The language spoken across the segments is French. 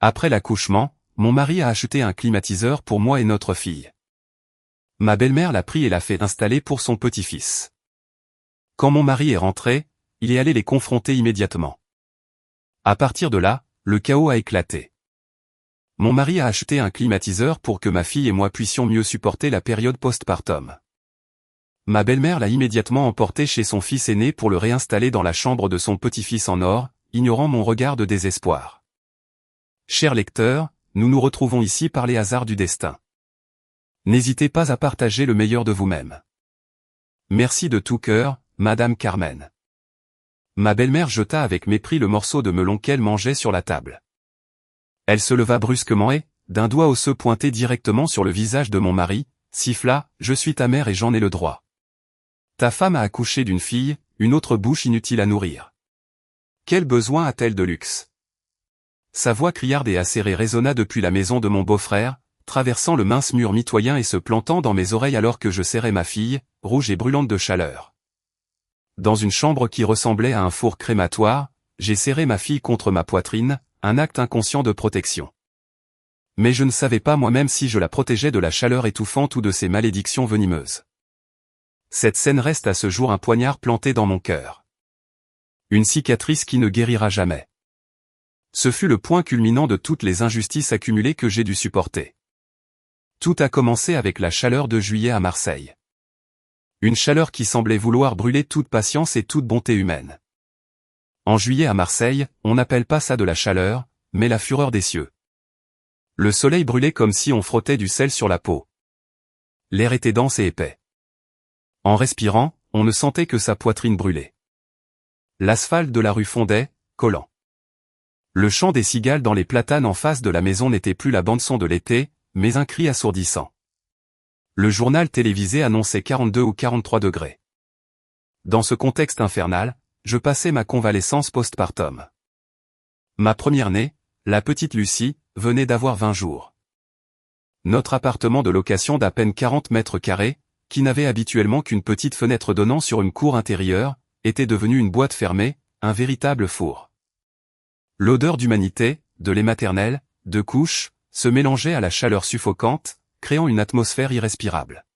Après l'accouchement, mon mari a acheté un climatiseur pour moi et notre fille. Ma belle-mère l'a pris et l'a fait installer pour son petit-fils. Quand mon mari est rentré, il est allé les confronter immédiatement. À partir de là, le chaos a éclaté. Mon mari a acheté un climatiseur pour que ma fille et moi puissions mieux supporter la période postpartum. Ma belle-mère l'a immédiatement emporté chez son fils aîné pour le réinstaller dans la chambre de son petit-fils en or, ignorant mon regard de désespoir. Chers lecteurs, nous nous retrouvons ici par les hasards du destin. N'hésitez pas à partager le meilleur de vous-même. Merci de tout cœur, Madame Carmen. Ma belle-mère jeta avec mépris le morceau de melon qu'elle mangeait sur la table. Elle se leva brusquement et, d'un doigt osseux pointé directement sur le visage de mon mari, siffla « Je suis ta mère et j'en ai le droit. Ta femme a accouché d'une fille, une autre bouche inutile à nourrir. Quel besoin a-t-elle de luxe ?» Sa voix criarde et acérée résonna depuis la maison de mon beau-frère, traversant le mince mur mitoyen et se plantant dans mes oreilles alors que je serrais ma fille, rouge et brûlante de chaleur. Dans une chambre qui ressemblait à un four crématoire, j'ai serré ma fille contre ma poitrine, un acte inconscient de protection. Mais je ne savais pas moi-même si je la protégeais de la chaleur étouffante ou de ces malédictions venimeuses. Cette scène reste à ce jour un poignard planté dans mon cœur. Une cicatrice qui ne guérira jamais. Ce fut le point culminant de toutes les injustices accumulées que j'ai dû supporter. Tout a commencé avec la chaleur de juillet à Marseille. Une chaleur qui semblait vouloir brûler toute patience et toute bonté humaine. En juillet à Marseille, on n'appelle pas ça de la chaleur, mais la fureur des cieux. Le soleil brûlait comme si on frottait du sel sur la peau. L'air était dense et épais. En respirant, on ne sentait que sa poitrine brûler. L'asphalte de la rue fondait, collant. Le chant des cigales dans les platanes en face de la maison n'était plus la bande-son de l'été, mais un cri assourdissant. Le journal télévisé annonçait 42 ou 43 degrés. Dans ce contexte infernal, je passais ma convalescence postpartum. Ma première-née, la petite Lucie, venait d'avoir 20 jours. Notre appartement de location d'à peine 40 mètres carrés, qui n'avait habituellement qu'une petite fenêtre donnant sur une cour intérieure, était devenu une boîte fermée, un véritable four. L'odeur d'humanité, de lait maternel, de couches, se mélangeait à la chaleur suffocante, créant une atmosphère irrespirable.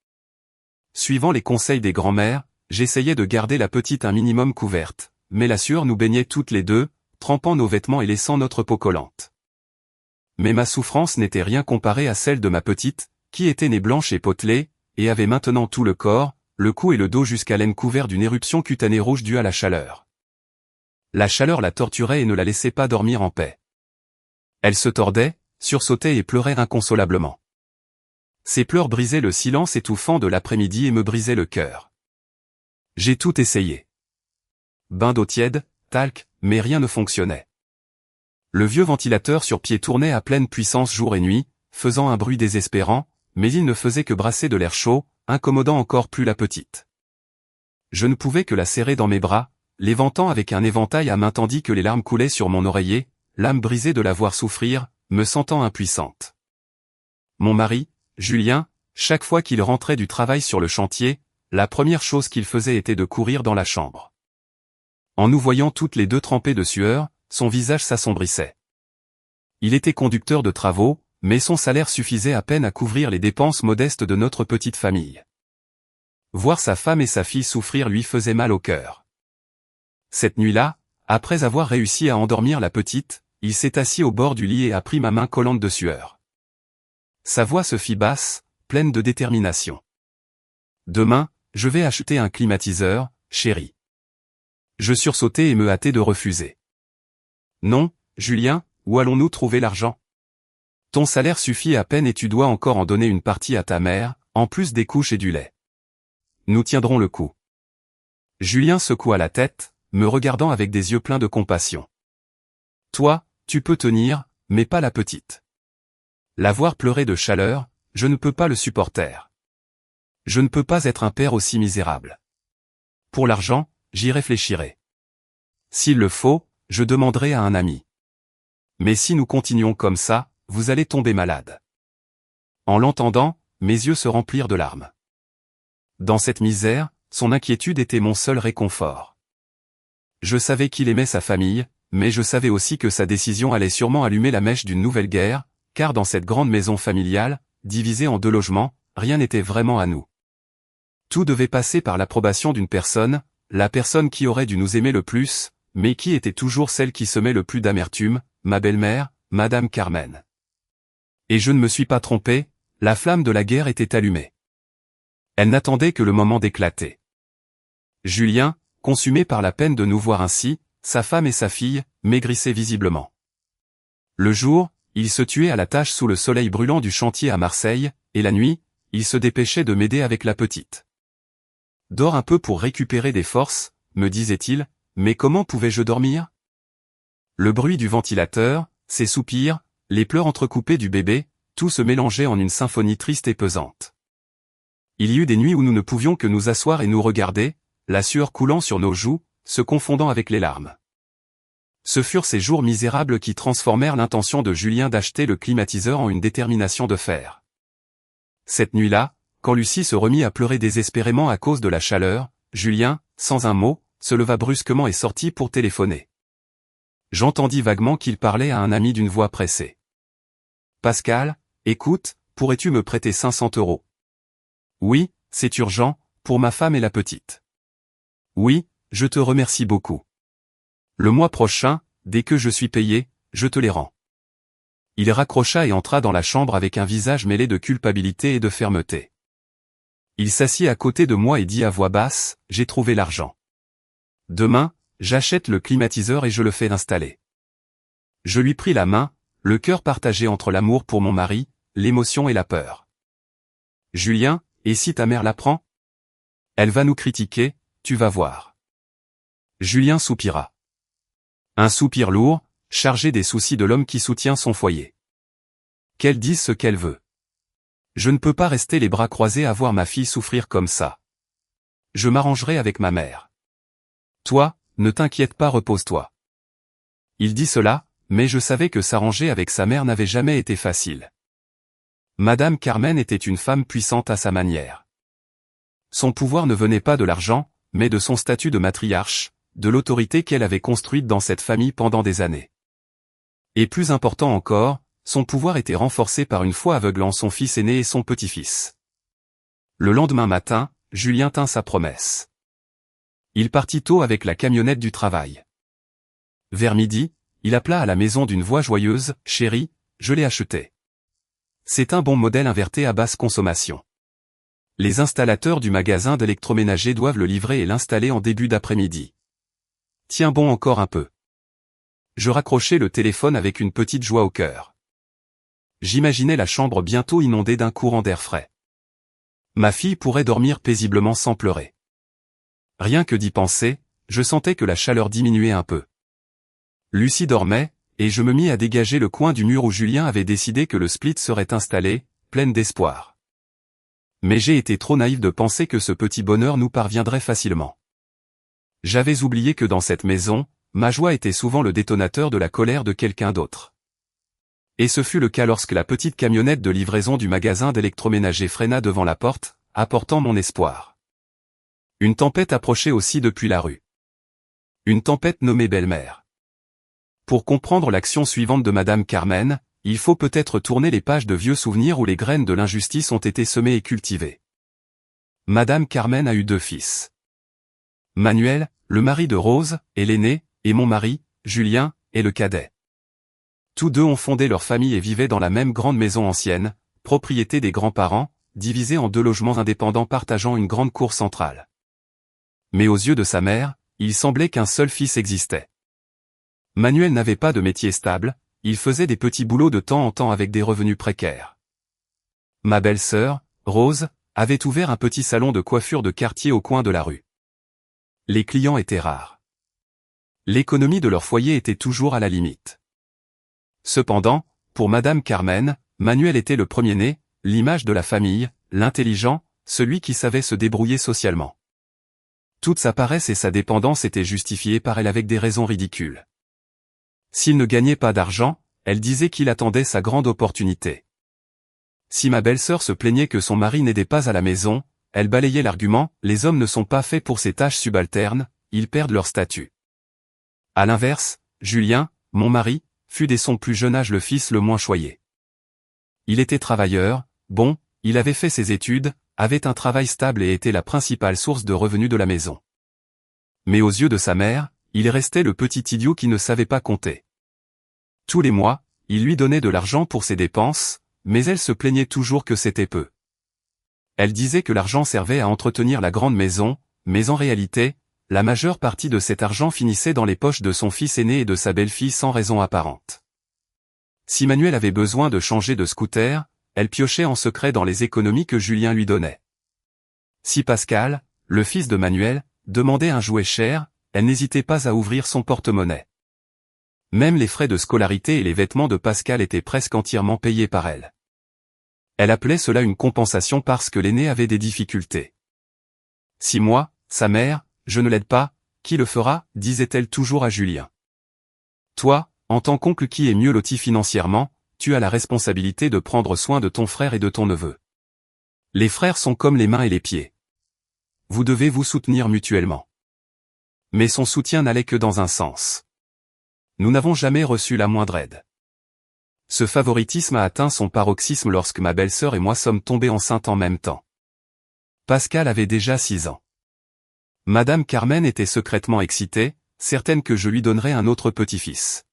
Suivant les conseils des grands-mères, j'essayais de garder la petite un minimum couverte, mais la sueur nous baignait toutes les deux, trempant nos vêtements et laissant notre peau collante. Mais ma souffrance n'était rien comparée à celle de ma petite, qui était née blanche et potelée, et avait maintenant tout le corps, le cou et le dos jusqu'à l'aine couvert d'une éruption cutanée rouge due à la chaleur. La chaleur la torturait et ne la laissait pas dormir en paix. Elle se tordait, sursautait et pleurait inconsolablement. Ses pleurs brisaient le silence étouffant de l'après-midi et me brisaient le cœur. J'ai tout essayé. Bain d'eau tiède, talc, mais rien ne fonctionnait. Le vieux ventilateur sur pied tournait à pleine puissance jour et nuit, faisant un bruit désespérant, mais il ne faisait que brasser de l'air chaud, incommodant encore plus la petite. Je ne pouvais que la serrer dans mes bras, l'éventant avec un éventail à main tandis que les larmes coulaient sur mon oreiller, l'âme brisée de la voir souffrir, me sentant impuissante. Mon mari, Julien, chaque fois qu'il rentrait du travail sur le chantier, la première chose qu'il faisait était de courir dans la chambre. En nous voyant toutes les deux trempées de sueur, son visage s'assombrissait. Il était conducteur de travaux, mais son salaire suffisait à peine à couvrir les dépenses modestes de notre petite famille. Voir sa femme et sa fille souffrir lui faisait mal au cœur. Cette nuit-là, après avoir réussi à endormir la petite, il s'est assis au bord du lit et a pris ma main collante de sueur. Sa voix se fit basse, pleine de détermination. « Demain, je vais acheter un climatiseur, chérie. » Je sursautai et me hâtai de refuser. « Non, Julien, où allons-nous trouver l'argent ? Ton salaire suffit à peine et tu dois encore en donner une partie à ta mère, en plus des couches et du lait. Nous tiendrons le coup. » Julien secoua la tête, me regardant avec des yeux pleins de compassion. « Toi, tu peux tenir, mais pas la petite. La voir pleurer de chaleur, je ne peux pas le supporter. Je ne peux pas être un père aussi misérable. Pour l'argent, j'y réfléchirai. S'il le faut, je demanderai à un ami. Mais si nous continuons comme ça, vous allez tomber malade. » En l'entendant, mes yeux se remplirent de larmes. Dans cette misère, son inquiétude était mon seul réconfort. Je savais qu'il aimait sa famille, mais je savais aussi que sa décision allait sûrement allumer la mèche d'une nouvelle guerre, car dans cette grande maison familiale, divisée en 2 logements, rien n'était vraiment à nous. Tout devait passer par l'approbation d'une personne, la personne qui aurait dû nous aimer le plus, mais qui était toujours celle qui semait le plus d'amertume, ma belle-mère, Madame Carmen. Et je ne me suis pas trompé, la flamme de la guerre était allumée. Elle n'attendait que le moment d'éclater. Julien, consumé par la peine de nous voir ainsi, sa femme et sa fille, maigrissaient visiblement. Le jour, il se tuait à la tâche sous le soleil brûlant du chantier à Marseille, et la nuit, il se dépêchait de m'aider avec la petite. « Dors un peu pour récupérer des forces », me disait-il, mais comment pouvais-je dormir? Le bruit du ventilateur, ses soupirs, les pleurs entrecoupés du bébé, tout se mélangeait en une symphonie triste et pesante. Il y eut des nuits où nous ne pouvions que nous asseoir et nous regarder, la sueur coulant sur nos joues, se confondant avec les larmes. Ce furent ces jours misérables qui transformèrent l'intention de Julien d'acheter le climatiseur en une détermination de fer. Cette nuit-là, quand Lucie se remit à pleurer désespérément à cause de la chaleur, Julien, sans un mot, se leva brusquement et sortit pour téléphoner. J'entendis vaguement qu'il parlait à un ami d'une voix pressée. « Pascal, écoute, pourrais-tu me prêter 500 €? Oui, c'est urgent, pour ma femme et la petite. Oui, je te remercie beaucoup. Le mois prochain, dès que je suis payé, je te les rends. » Il raccrocha et entra dans la chambre avec un visage mêlé de culpabilité et de fermeté. Il s'assit à côté de moi et dit à voix basse, « J'ai trouvé l'argent. Demain, j'achète le climatiseur et je le fais installer. » Je lui pris la main, le cœur partagé entre l'amour pour mon mari, l'émotion et la peur. « Julien, et si ta mère l'apprend? Elle va nous critiquer, tu vas voir. » Julien soupira. Un soupir lourd, chargé des soucis de l'homme qui soutient son foyer. Qu'elle dise ce qu'elle veut. Je ne peux pas rester les bras croisés à voir ma fille souffrir comme ça. Je m'arrangerai avec ma mère. Toi, ne t'inquiète pas, repose-toi. Il dit cela, mais je savais que s'arranger avec sa mère n'avait jamais été facile. Madame Carmen était une femme puissante à sa manière. Son pouvoir ne venait pas de l'argent, mais de son statut de matriarche, de l'autorité qu'elle avait construite dans cette famille pendant des années. Et plus important encore, son pouvoir était renforcé par une foi aveugle en son fils aîné et son petit-fils. Le lendemain matin, Julien tint sa promesse. Il partit tôt avec la camionnette du travail. Vers midi, il appela à la maison d'une voix joyeuse, « Chérie, je l'ai acheté. C'est un bon modèle inverté à basse consommation. Les installateurs du magasin d'électroménager doivent le livrer et l'installer en début d'après-midi. Tiens bon encore un peu. » Je raccrochai le téléphone avec une petite joie au cœur. J'imaginais la chambre bientôt inondée d'un courant d'air frais. Ma fille pourrait dormir paisiblement sans pleurer. Rien que d'y penser, je sentais que la chaleur diminuait un peu. Lucie dormait, et je me mis à dégager le coin du mur où Julien avait décidé que le split serait installé, pleine d'espoir. Mais j'ai été trop naïf de penser que ce petit bonheur nous parviendrait facilement. J'avais oublié que dans cette maison, ma joie était souvent le détonateur de la colère de quelqu'un d'autre. Et ce fut le cas lorsque la petite camionnette de livraison du magasin d'électroménager freina devant la porte, apportant mon espoir. Une tempête approchait aussi depuis la rue. Une tempête nommée belle-mère. Pour comprendre l'action suivante de Madame Carmen, il faut peut-être tourner les pages de vieux souvenirs où les graines de l'injustice ont été semées et cultivées. Madame Carmen a eu 2 fils. Manuel, le mari de Rose, est l'aîné, et mon mari, Julien, est le cadet. Tous 2 ont fondé leur famille et vivaient dans la même grande maison ancienne, propriété des grands-parents, divisée en 2 logements indépendants partageant une grande cour centrale. Mais aux yeux de sa mère, il semblait qu'un seul fils existait. Manuel n'avait pas de métier stable, il faisait des petits boulots de temps en temps avec des revenus précaires. Ma belle-sœur, Rose, avait ouvert un petit salon de coiffure de quartier au coin de la rue. Les clients étaient rares. L'économie de leur foyer était toujours à la limite. Cependant, pour Madame Carmen, Manuel était le premier-né, l'image de la famille, l'intelligent, celui qui savait se débrouiller socialement. Toute sa paresse et sa dépendance étaient justifiées par elle avec des raisons ridicules. S'il ne gagnait pas d'argent, elle disait qu'il attendait sa grande opportunité. Si ma belle-sœur se plaignait que son mari n'aidait pas à la maison, elle balayait l'argument, les hommes ne sont pas faits pour ces tâches subalternes, ils perdent leur statut. À l'inverse, Julien, mon mari, fut dès son plus jeune âge le fils le moins choyé. Il était travailleur, bon, il avait fait ses études, avait un travail stable et était la principale source de revenus de la maison. Mais aux yeux de sa mère, il restait le petit idiot qui ne savait pas compter. Tous les mois, il lui donnait de l'argent pour ses dépenses, mais elle se plaignait toujours que c'était peu. Elle disait que l'argent servait à entretenir la grande maison, mais en réalité, la majeure partie de cet argent finissait dans les poches de son fils aîné et de sa belle-fille sans raison apparente. Si Manuel avait besoin de changer de scooter, elle piochait en secret dans les économies que Julien lui donnait. Si Pascal, le fils de Manuel, demandait un jouet cher, elle n'hésitait pas à ouvrir son porte-monnaie. Même les frais de scolarité et les vêtements de Pascal étaient presque entièrement payés par elle. Elle appelait cela une compensation parce que l'aîné avait des difficultés. Si moi, sa mère, je ne l'aide pas, qui le fera, disait-elle toujours à Julien. Toi, en tant qu'oncle qui est mieux loti financièrement, tu as la responsabilité de prendre soin de ton frère et de ton neveu. Les frères sont comme les mains et les pieds. Vous devez vous soutenir mutuellement. Mais son soutien n'allait que dans un sens. Nous n'avons jamais reçu la moindre aide. Ce favoritisme a atteint son paroxysme lorsque ma belle-sœur et moi sommes tombés enceintes en même temps. Pascal avait déjà 6 ans. Madame Carmen était secrètement excitée, certaine que je lui donnerais un autre petit-fils.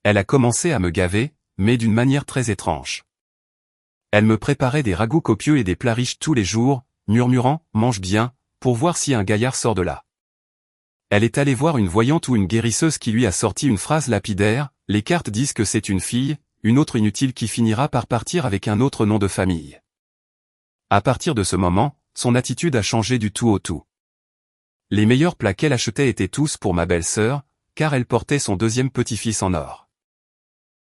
Elle a commencé à me gaver, mais d'une manière très étrange. Elle me préparait des ragoûts copieux et des plats riches tous les jours, murmurant « mange bien », pour voir si un gaillard sort de là. Elle est allée voir une voyante ou une guérisseuse qui lui a sorti une phrase lapidaire, les cartes disent que c'est une fille, une autre inutile qui finira par partir avec un autre nom de famille. À partir de ce moment, son attitude a changé du tout au tout. Les meilleurs plats qu'elle achetait étaient tous pour ma belle-sœur, car elle portait son deuxième petit-fils en or.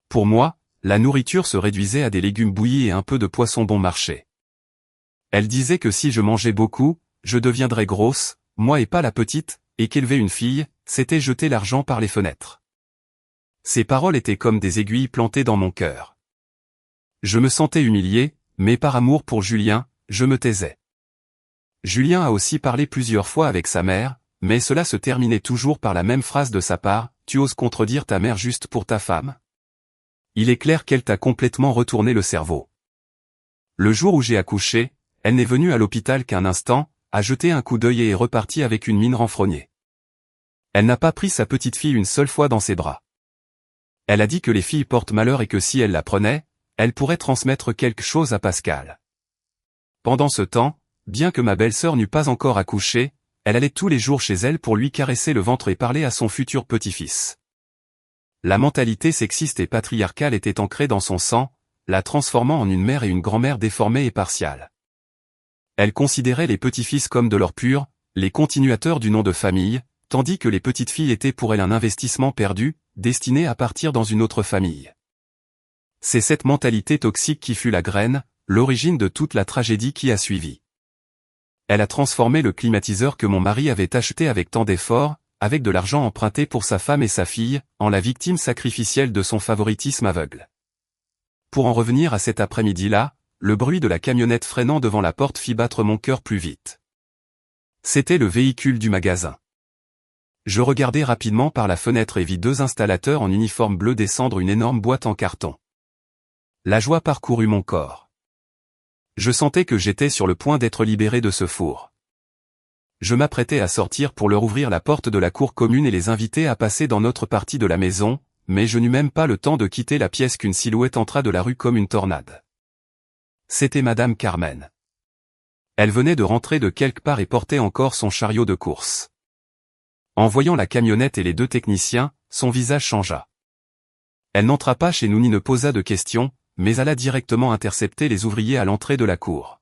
Pour moi, la nourriture se réduisait à des légumes bouillis et un peu de poisson bon marché. Elle disait que si je mangeais beaucoup, je deviendrais grosse, moi et pas la petite, et qu'élever une fille, c'était jeter l'argent par les fenêtres. Ces paroles étaient comme des aiguilles plantées dans mon cœur. Je me sentais humilié, mais par amour pour Julien, je me taisais. Julien a aussi parlé plusieurs fois avec sa mère, mais cela se terminait toujours par la même phrase de sa part, « Tu oses contredire ta mère juste pour ta femme ?» Il est clair qu'elle t'a complètement retourné le cerveau. Le jour où j'ai accouché, elle n'est venue à l'hôpital qu'un instant, a jeté un coup d'œil et est repartie avec une mine renfrognée. Elle n'a pas pris sa petite fille une seule fois dans ses bras. Elle a dit que les filles portent malheur et que si elle la prenait, elle pourrait transmettre quelque chose à Pascal. Pendant ce temps, bien que ma belle-sœur n'eût pas encore accouché, elle allait tous les jours chez elle pour lui caresser le ventre et parler à son futur petit-fils. La mentalité sexiste et patriarcale était ancrée dans son sang, la transformant en une mère et une grand-mère déformées et partiales. Elle considérait les petits-fils comme de l'or pur, les continuateurs du nom de famille, tandis que les petites filles étaient pour elle un investissement perdu, destiné à partir dans une autre famille. C'est cette mentalité toxique qui fut la graine, l'origine de toute la tragédie qui a suivi. Elle a transformé le climatiseur que mon mari avait acheté avec tant d'efforts, avec de l'argent emprunté pour sa femme et sa fille, en la victime sacrificielle de son favoritisme aveugle. Pour en revenir à cet après-midi-là, le bruit de la camionnette freinant devant la porte fit battre mon cœur plus vite. C'était le véhicule du magasin. Je regardai rapidement par la fenêtre et vis 2 installateurs en uniforme bleu descendre une énorme boîte en carton. La joie parcourut mon corps. Je sentais que j'étais sur le point d'être libéré de ce four. Je m'apprêtais à sortir pour leur ouvrir la porte de la cour commune et les inviter à passer dans notre partie de la maison, mais je n'eus même pas le temps de quitter la pièce qu'une silhouette entra de la rue comme une tornade. C'était Madame Carmen. Elle venait de rentrer de quelque part et portait encore son chariot de course. En voyant la camionnette et les 2 techniciens, son visage changea. Elle n'entra pas chez nous ni ne posa de questions, mais alla directement intercepter les ouvriers à l'entrée de la cour.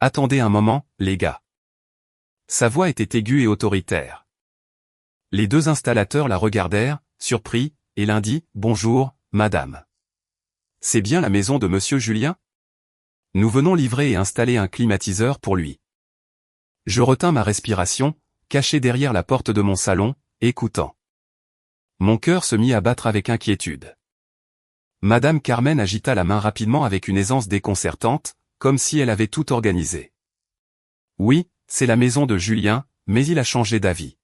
Attendez un moment, les gars. Sa voix était aiguë et autoritaire. Les 2 installateurs la regardèrent, surpris, et l'un dit « Bonjour, madame. C'est bien la maison de monsieur Julien ? Nous venons livrer et installer un climatiseur pour lui. » Je retins ma respiration, caché derrière la porte de mon salon, écoutant. Mon cœur se mit à battre avec inquiétude. Madame Carmen agita la main rapidement avec une aisance déconcertante, comme si elle avait tout organisé. Oui, c'est la maison de Julien, mais il a changé d'avis.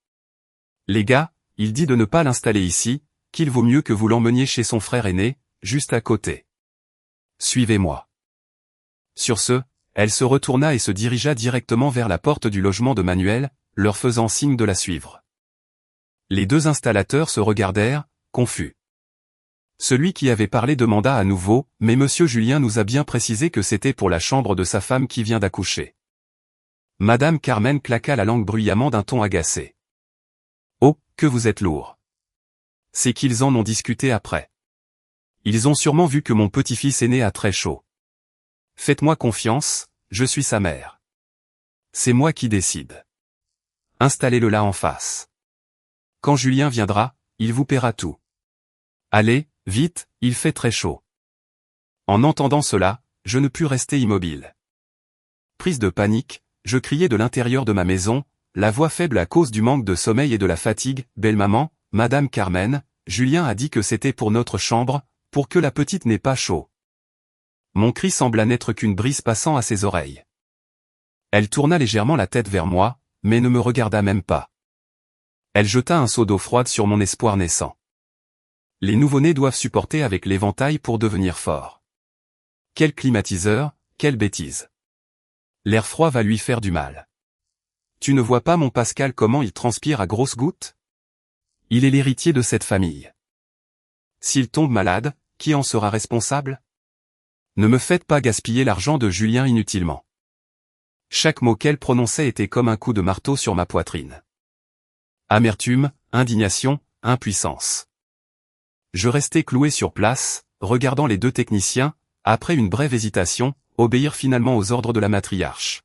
Les gars, il dit de ne pas l'installer ici, qu'il vaut mieux que vous l'emmeniez chez son frère aîné, juste à côté. Suivez-moi. Sur ce, elle se retourna et se dirigea directement vers la porte du logement de Manuel, leur faisant signe de la suivre. Les deux installateurs se regardèrent, confus. Celui qui avait parlé demanda à nouveau, « Mais monsieur Julien nous a bien précisé que c'était pour la chambre de sa femme qui vient d'accoucher. » Madame Carmen claqua la langue bruyamment d'un ton agacé. « Oh, que vous êtes lourd. C'est qu'ils en ont discuté après. Ils ont sûrement vu que mon petit-fils aîné a très chaud. Faites-moi confiance, je suis sa mère. C'est moi qui décide. Installez-le là en face. Quand Julien viendra, il vous paiera tout. Allez, vite, il fait très chaud. » En entendant cela, je ne pus rester immobile. Prise de panique, je criai de l'intérieur de ma maison, la voix faible à cause du manque de sommeil et de la fatigue, « Belle maman, Madame Carmen, Julien a dit que c'était pour notre chambre, pour que la petite n'ait pas chaud. » Mon cri sembla n'être qu'une brise passant à ses oreilles. Elle tourna légèrement la tête vers moi, mais ne me regarda même pas. Elle jeta un seau d'eau froide sur mon espoir naissant. Les nouveau-nés doivent supporter avec l'éventail pour devenir forts. Quel climatiseur, quelle bêtise. L'air froid va lui faire du mal. Tu ne vois pas mon Pascal comment il transpire à grosses gouttes? Il est l'héritier de cette famille. S'il tombe malade, qui en sera responsable? Ne me faites pas gaspiller l'argent de Julien inutilement. Chaque mot qu'elle prononçait était comme un coup de marteau sur ma poitrine. Amertume, indignation, impuissance. Je restai cloué sur place, regardant les deux techniciens, après une brève hésitation, obéir finalement aux ordres de la matriarche.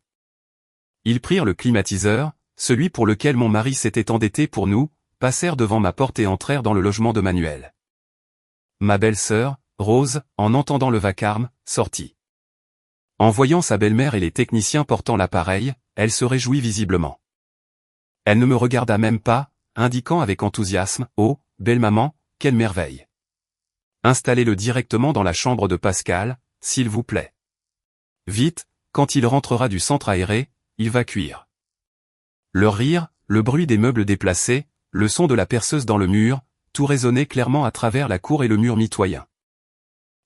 Ils prirent le climatiseur, celui pour lequel mon mari s'était endetté pour nous, passèrent devant ma porte et entrèrent dans le logement de Manuel. Ma belle-sœur, Rose, en entendant le vacarme, sortit. En voyant sa belle-mère et les techniciens portant l'appareil, elle se réjouit visiblement. Elle ne me regarda même pas, indiquant avec enthousiasme, « Oh, belle maman, quelle merveille! Installez-le directement dans la chambre de Pascal, s'il vous plaît. Vite, quand il rentrera du centre aéré, il va cuire. » Leur rire, le bruit des meubles déplacés, le son de la perceuse dans le mur, tout résonnait clairement à travers la cour et le mur mitoyen.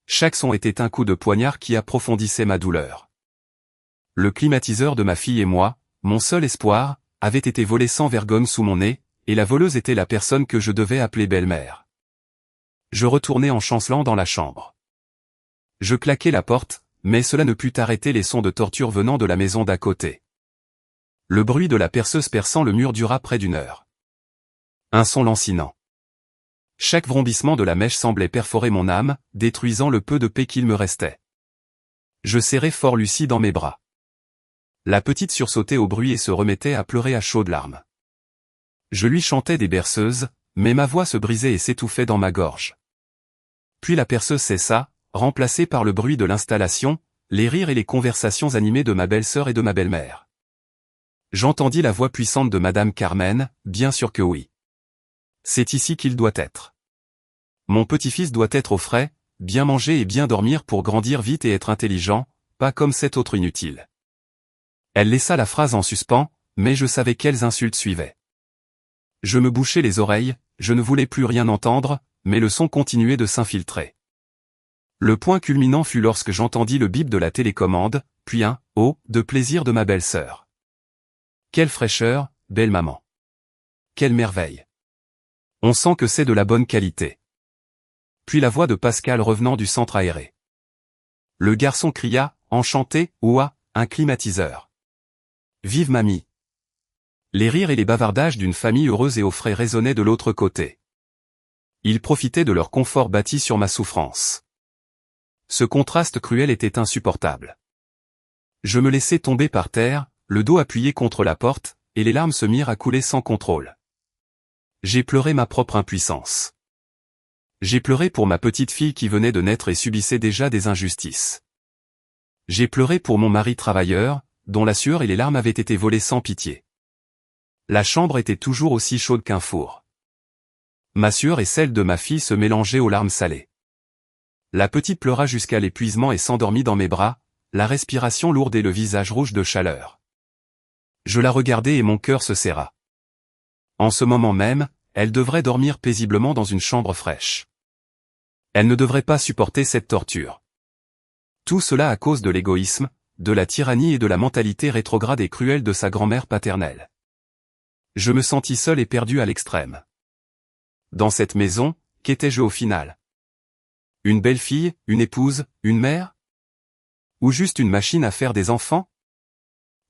Chaque son était un coup de poignard qui approfondissait ma douleur. Le climatiseur de ma fille et moi, mon seul espoir, avait été volé sans vergogne sous mon nez, et la voleuse était la personne que je devais appeler belle-mère. Je retournai en chancelant dans la chambre. Je claquai la porte, mais cela ne put arrêter les sons de torture venant de la maison d'à côté. Le bruit de la perceuse perçant le mur dura près d'une heure. Un son lancinant. Chaque vrombissement de la mèche semblait perforer mon âme, détruisant le peu de paix qu'il me restait. Je serrai fort Lucie dans mes bras. La petite sursautait au bruit et se remettait à pleurer à chaudes larmes. Je lui chantais des berceuses, mais ma voix se brisait et s'étouffait dans ma gorge. Puis la perceuse cessa, remplacée par le bruit de l'installation, les rires et les conversations animées de ma belle-sœur et de ma belle-mère. J'entendis la voix puissante de Madame Carmen, « Bien sûr que oui. C'est ici qu'il doit être. Mon petit-fils doit être au frais, bien manger et bien dormir pour grandir vite et être intelligent, pas comme cet autre inutile. » Elle laissa la phrase en suspens, mais je savais quelles insultes suivaient. Je me bouchai les oreilles, je ne voulais plus rien entendre, mais le son continuait de s'infiltrer. Le point culminant fut lorsque j'entendis le bip de la télécommande, puis un « oh » de plaisir de ma belle-sœur. Quelle fraîcheur, belle maman. Quelle merveille. On sent que c'est de la bonne qualité. Puis la voix de Pascal revenant du centre aéré. Le garçon cria, enchanté, « Ouah, un climatiseur. Vive mamie. » Les rires et les bavardages d'une famille heureuse et au frais résonnaient de l'autre côté. Ils profitaient de leur confort bâti sur ma souffrance. Ce contraste cruel était insupportable. Je me laissai tomber par terre, le dos appuyé contre la porte, et les larmes se mirent à couler sans contrôle. J'ai pleuré ma propre impuissance. J'ai pleuré pour ma petite fille qui venait de naître et subissait déjà des injustices. J'ai pleuré pour mon mari travailleur, dont la sueur et les larmes avaient été volées sans pitié. La chambre était toujours aussi chaude qu'un four. Ma sueur et celle de ma fille se mélangeaient aux larmes salées. La petite pleura jusqu'à l'épuisement et s'endormit dans mes bras, la respiration lourde et le visage rouge de chaleur. Je la regardai et mon cœur se serra. En ce moment même, elle devrait dormir paisiblement dans une chambre fraîche. Elle ne devrait pas supporter cette torture. Tout cela à cause de l'égoïsme, de la tyrannie et de la mentalité rétrograde et cruelle de sa grand-mère paternelle. Je me sentis seul et perdu à l'extrême. Dans cette maison, qu'étais-je au final? Une belle-fille, une épouse, une mère? Ou juste une machine à faire des enfants?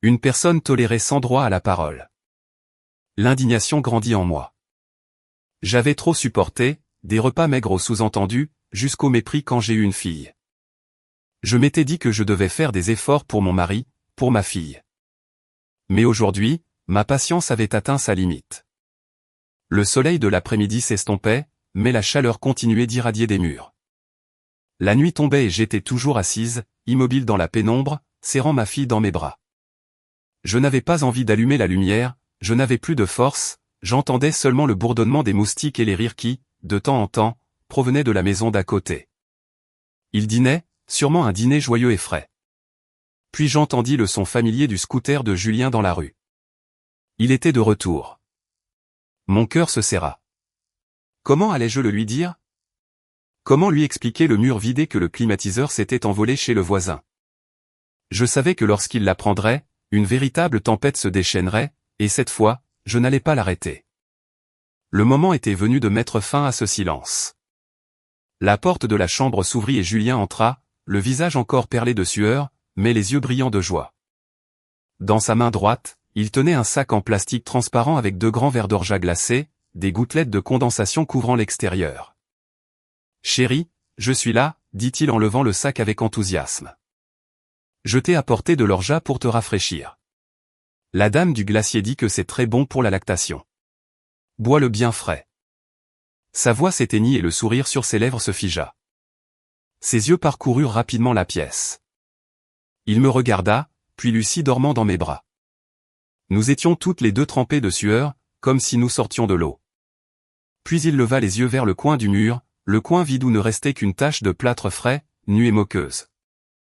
Une personne tolérée sans droit à la parole. L'indignation grandit en moi. J'avais trop supporté, des repas maigres au sous-entendu, jusqu'au mépris quand j'ai eu une fille. Je m'étais dit que je devais faire des efforts pour mon mari, pour ma fille. Mais aujourd'hui, ma patience avait atteint sa limite. Le soleil de l'après-midi s'estompait, mais la chaleur continuait d'irradier des murs. La nuit tombait et j'étais toujours assise, immobile dans la pénombre, serrant ma fille dans mes bras. Je n'avais pas envie d'allumer la lumière, je n'avais plus de force, j'entendais seulement le bourdonnement des moustiques et les rires qui, de temps en temps, provenaient de la maison d'à côté. Ils dînaient, sûrement un dîner joyeux et frais. Puis j'entendis le son familier du scooter de Julien dans la rue. Il était de retour. Mon cœur se serra. Comment allais-je le lui dire? Comment lui expliquer le mur vidé que le climatiseur s'était envolé chez le voisin? Je savais que lorsqu'il l'apprendrait, une véritable tempête se déchaînerait, et cette fois, je n'allais pas l'arrêter. Le moment était venu de mettre fin à ce silence. La porte de la chambre s'ouvrit et Julien entra, le visage encore perlé de sueur, mais les yeux brillants de joie. Dans sa main droite, il tenait un sac en plastique transparent avec 2 grands verres d'orgeat glacé, des gouttelettes de condensation couvrant l'extérieur. « Chérie, je suis là, dit-il en levant le sac avec enthousiasme. Je t'ai apporté de l'orgeat pour te rafraîchir. La dame du glacier dit que c'est très bon pour la lactation. Bois-le bien frais. » Sa voix s'éteignit et le sourire sur ses lèvres se figea. Ses yeux parcoururent rapidement la pièce. Il me regarda, puis Lucie dormant dans mes bras. Nous étions toutes les deux trempées de sueur, comme si nous sortions de l'eau. Puis il leva les yeux vers le coin du mur, le coin vide où ne restait qu'une tache de plâtre frais, nue et moqueuse.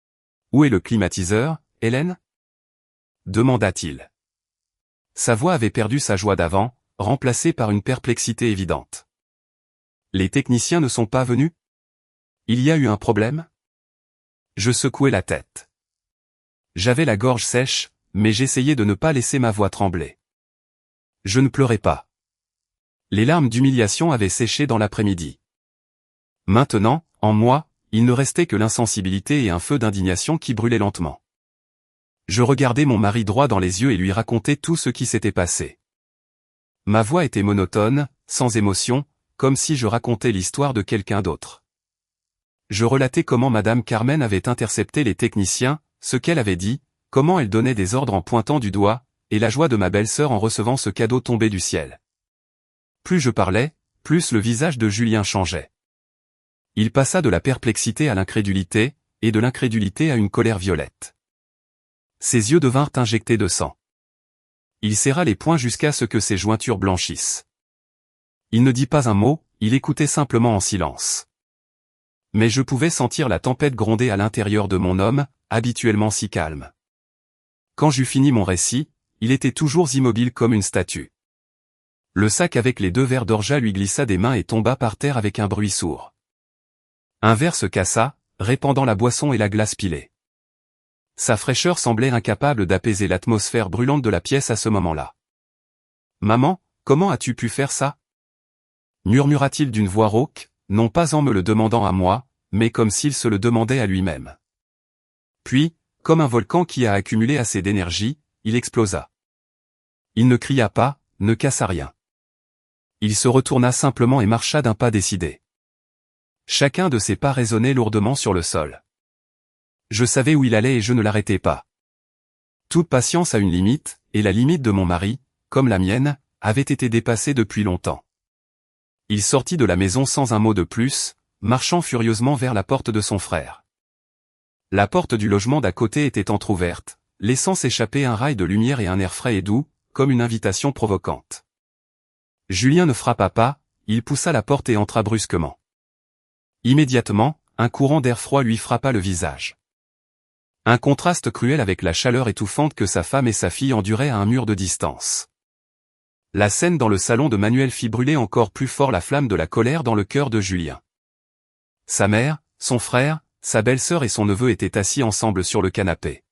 « Où est le climatiseur, Hélène ?» demanda-t-il. Sa voix avait perdu sa joie d'avant, remplacée par une perplexité évidente. « Les techniciens ne sont pas venus? Il y a eu un problème? » Je secouai la tête. J'avais la gorge sèche, mais j'essayais de ne pas laisser ma voix trembler. Je ne pleurais pas. Les larmes d'humiliation avaient séché dans l'après-midi. Maintenant, en moi, il ne restait que l'insensibilité et un feu d'indignation qui brûlait lentement. Je regardais mon mari droit dans les yeux et lui racontais tout ce qui s'était passé. Ma voix était monotone, sans émotion, comme si je racontais l'histoire de quelqu'un d'autre. Je relatais comment Madame Carmen avait intercepté les techniciens, ce qu'elle avait dit, comment elle donnait des ordres en pointant du doigt, et la joie de ma belle-sœur en recevant ce cadeau tombé du ciel. Plus je parlais, plus le visage de Julien changeait. Il passa de la perplexité à l'incrédulité, et de l'incrédulité à une colère violette. Ses yeux devinrent injectés de sang. Il serra les poings jusqu'à ce que ses jointures blanchissent. Il ne dit pas un mot, il écoutait simplement en silence. Mais je pouvais sentir la tempête gronder à l'intérieur de mon homme, habituellement si calme. Quand j'eus fini mon récit, il était toujours immobile comme une statue. Le sac avec les 2 verres d'orgeat lui glissa des mains et tomba par terre avec un bruit sourd. Un verre se cassa, répandant la boisson et la glace pilée. Sa fraîcheur semblait incapable d'apaiser l'atmosphère brûlante de la pièce à ce moment-là. « Maman, comment as-tu pu faire ça ?» murmura-t-il d'une voix rauque, non pas en me le demandant à moi, mais comme s'il se le demandait à lui-même. Puis, comme un volcan qui a accumulé assez d'énergie, il explosa. Il ne cria pas, ne cassa rien. Il se retourna simplement et marcha d'un pas décidé. Chacun de ses pas résonnait lourdement sur le sol. Je savais où il allait et je ne l'arrêtais pas. Toute patience a une limite, et la limite de mon mari, comme la mienne, avait été dépassée depuis longtemps. Il sortit de la maison sans un mot de plus, marchant furieusement vers la porte de son frère. La porte du logement d'à côté était entr'ouverte, laissant s'échapper un rail de lumière et un air frais et doux, comme une invitation provocante. Julien ne frappa pas, il poussa la porte et entra brusquement. Immédiatement, un courant d'air froid lui frappa le visage. Un contraste cruel avec la chaleur étouffante que sa femme et sa fille enduraient à un mur de distance. La scène dans le salon de Manuel fit brûler encore plus fort la flamme de la colère dans le cœur de Julien. Sa mère, son frère, sa belle-sœur et son neveu étaient assis ensemble sur le canapé.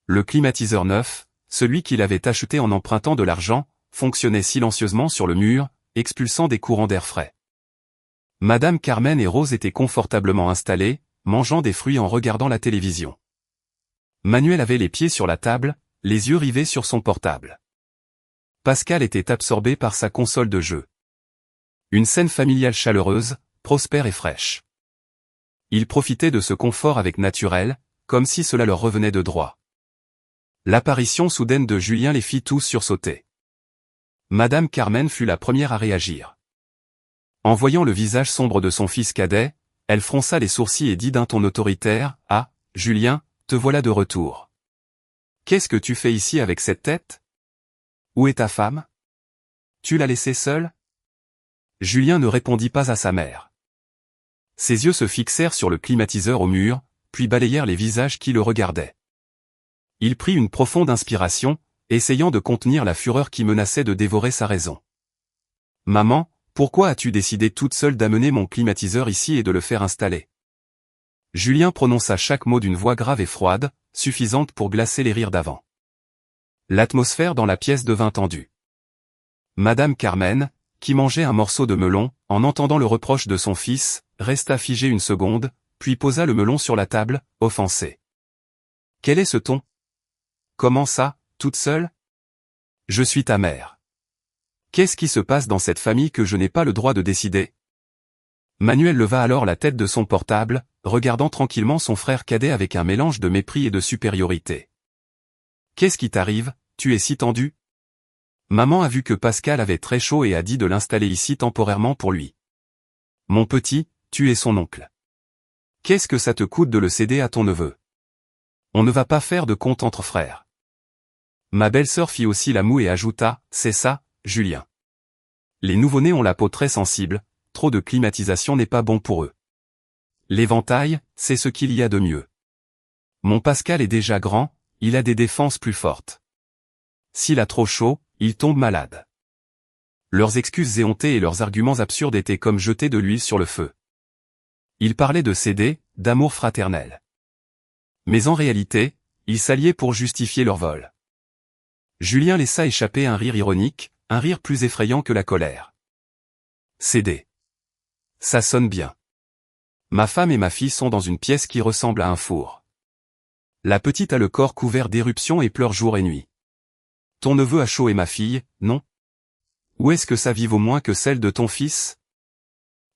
Le climatiseur neuf, celui qu'il avait acheté en empruntant de l'argent, fonctionnait silencieusement sur le mur, expulsant des courants d'air frais. Madame Carmen et Rose étaient confortablement installées, mangeant des fruits en regardant la télévision. Manuel avait les pieds sur la table, les yeux rivés sur son portable. Pascal était absorbé par sa console de jeu. Une scène familiale chaleureuse, prospère et fraîche. Ils profitaient de ce confort avec naturel, comme si cela leur revenait de droit. L'apparition soudaine de Julien les fit tous sursauter. Madame Carmen fut la première à réagir. En voyant le visage sombre de son fils cadet, elle fronça les sourcils et dit d'un ton autoritaire, « Ah, Julien, te voilà de retour. Qu'est-ce que tu fais ici avec cette tête? Où est ta femme? Tu l'as laissée seule ?» Julien ne répondit pas à sa mère. Ses yeux se fixèrent sur le climatiseur au mur, puis balayèrent les visages qui le regardaient. Il prit une profonde inspiration, essayant de contenir la fureur qui menaçait de dévorer sa raison. « Maman, pourquoi as-tu décidé toute seule d'amener mon climatiseur ici et de le faire installer ?» Julien prononça chaque mot d'une voix grave et froide, suffisante pour glacer les rires d'avant. L'atmosphère dans la pièce devint tendue. Madame Carmen, qui mangeait un morceau de melon, en entendant le reproche de son fils, resta figée une seconde, puis posa le melon sur la table, offensée. « Quel est ce ton? Comment ça, toute seule? Je suis ta mère. Qu'est-ce qui se passe dans cette famille que je n'ai pas le droit de décider ?» Manuel leva alors la tête de son portable, regardant tranquillement son frère cadet avec un mélange de mépris et de supériorité. « Qu'est-ce qui t'arrive, tu es si tendu? » Maman a vu que Pascal avait très chaud et a dit de l'installer ici temporairement pour lui. « Mon petit, tu es son oncle. Qu'est-ce que ça te coûte de le céder à ton neveu? On ne va pas faire de compte entre frères. » Ma belle-sœur fit aussi la moue et ajouta, « C'est ça, Julien. Les nouveau-nés ont la peau très sensible, trop de climatisation n'est pas bon pour eux. L'éventail, c'est ce qu'il y a de mieux. Mon Pascal est déjà grand, il a des défenses plus fortes. S'il a trop chaud, il tombe malade. » Leurs excuses éhontées et leurs arguments absurdes étaient comme jeter de l'huile sur le feu. Ils parlaient de céder, d'amour fraternel. Mais en réalité, ils s'alliaient pour justifier leur vol. Julien laissa échapper un rire ironique, un rire plus effrayant que la colère. Céder. Ça sonne bien. Ma femme et ma fille sont dans une pièce qui ressemble à un four. La petite a le corps couvert d'éruptions et pleure jour et nuit. Ton neveu a chaud et ma fille, non? Où est-ce que sa vie vaut moins que celle de ton fils?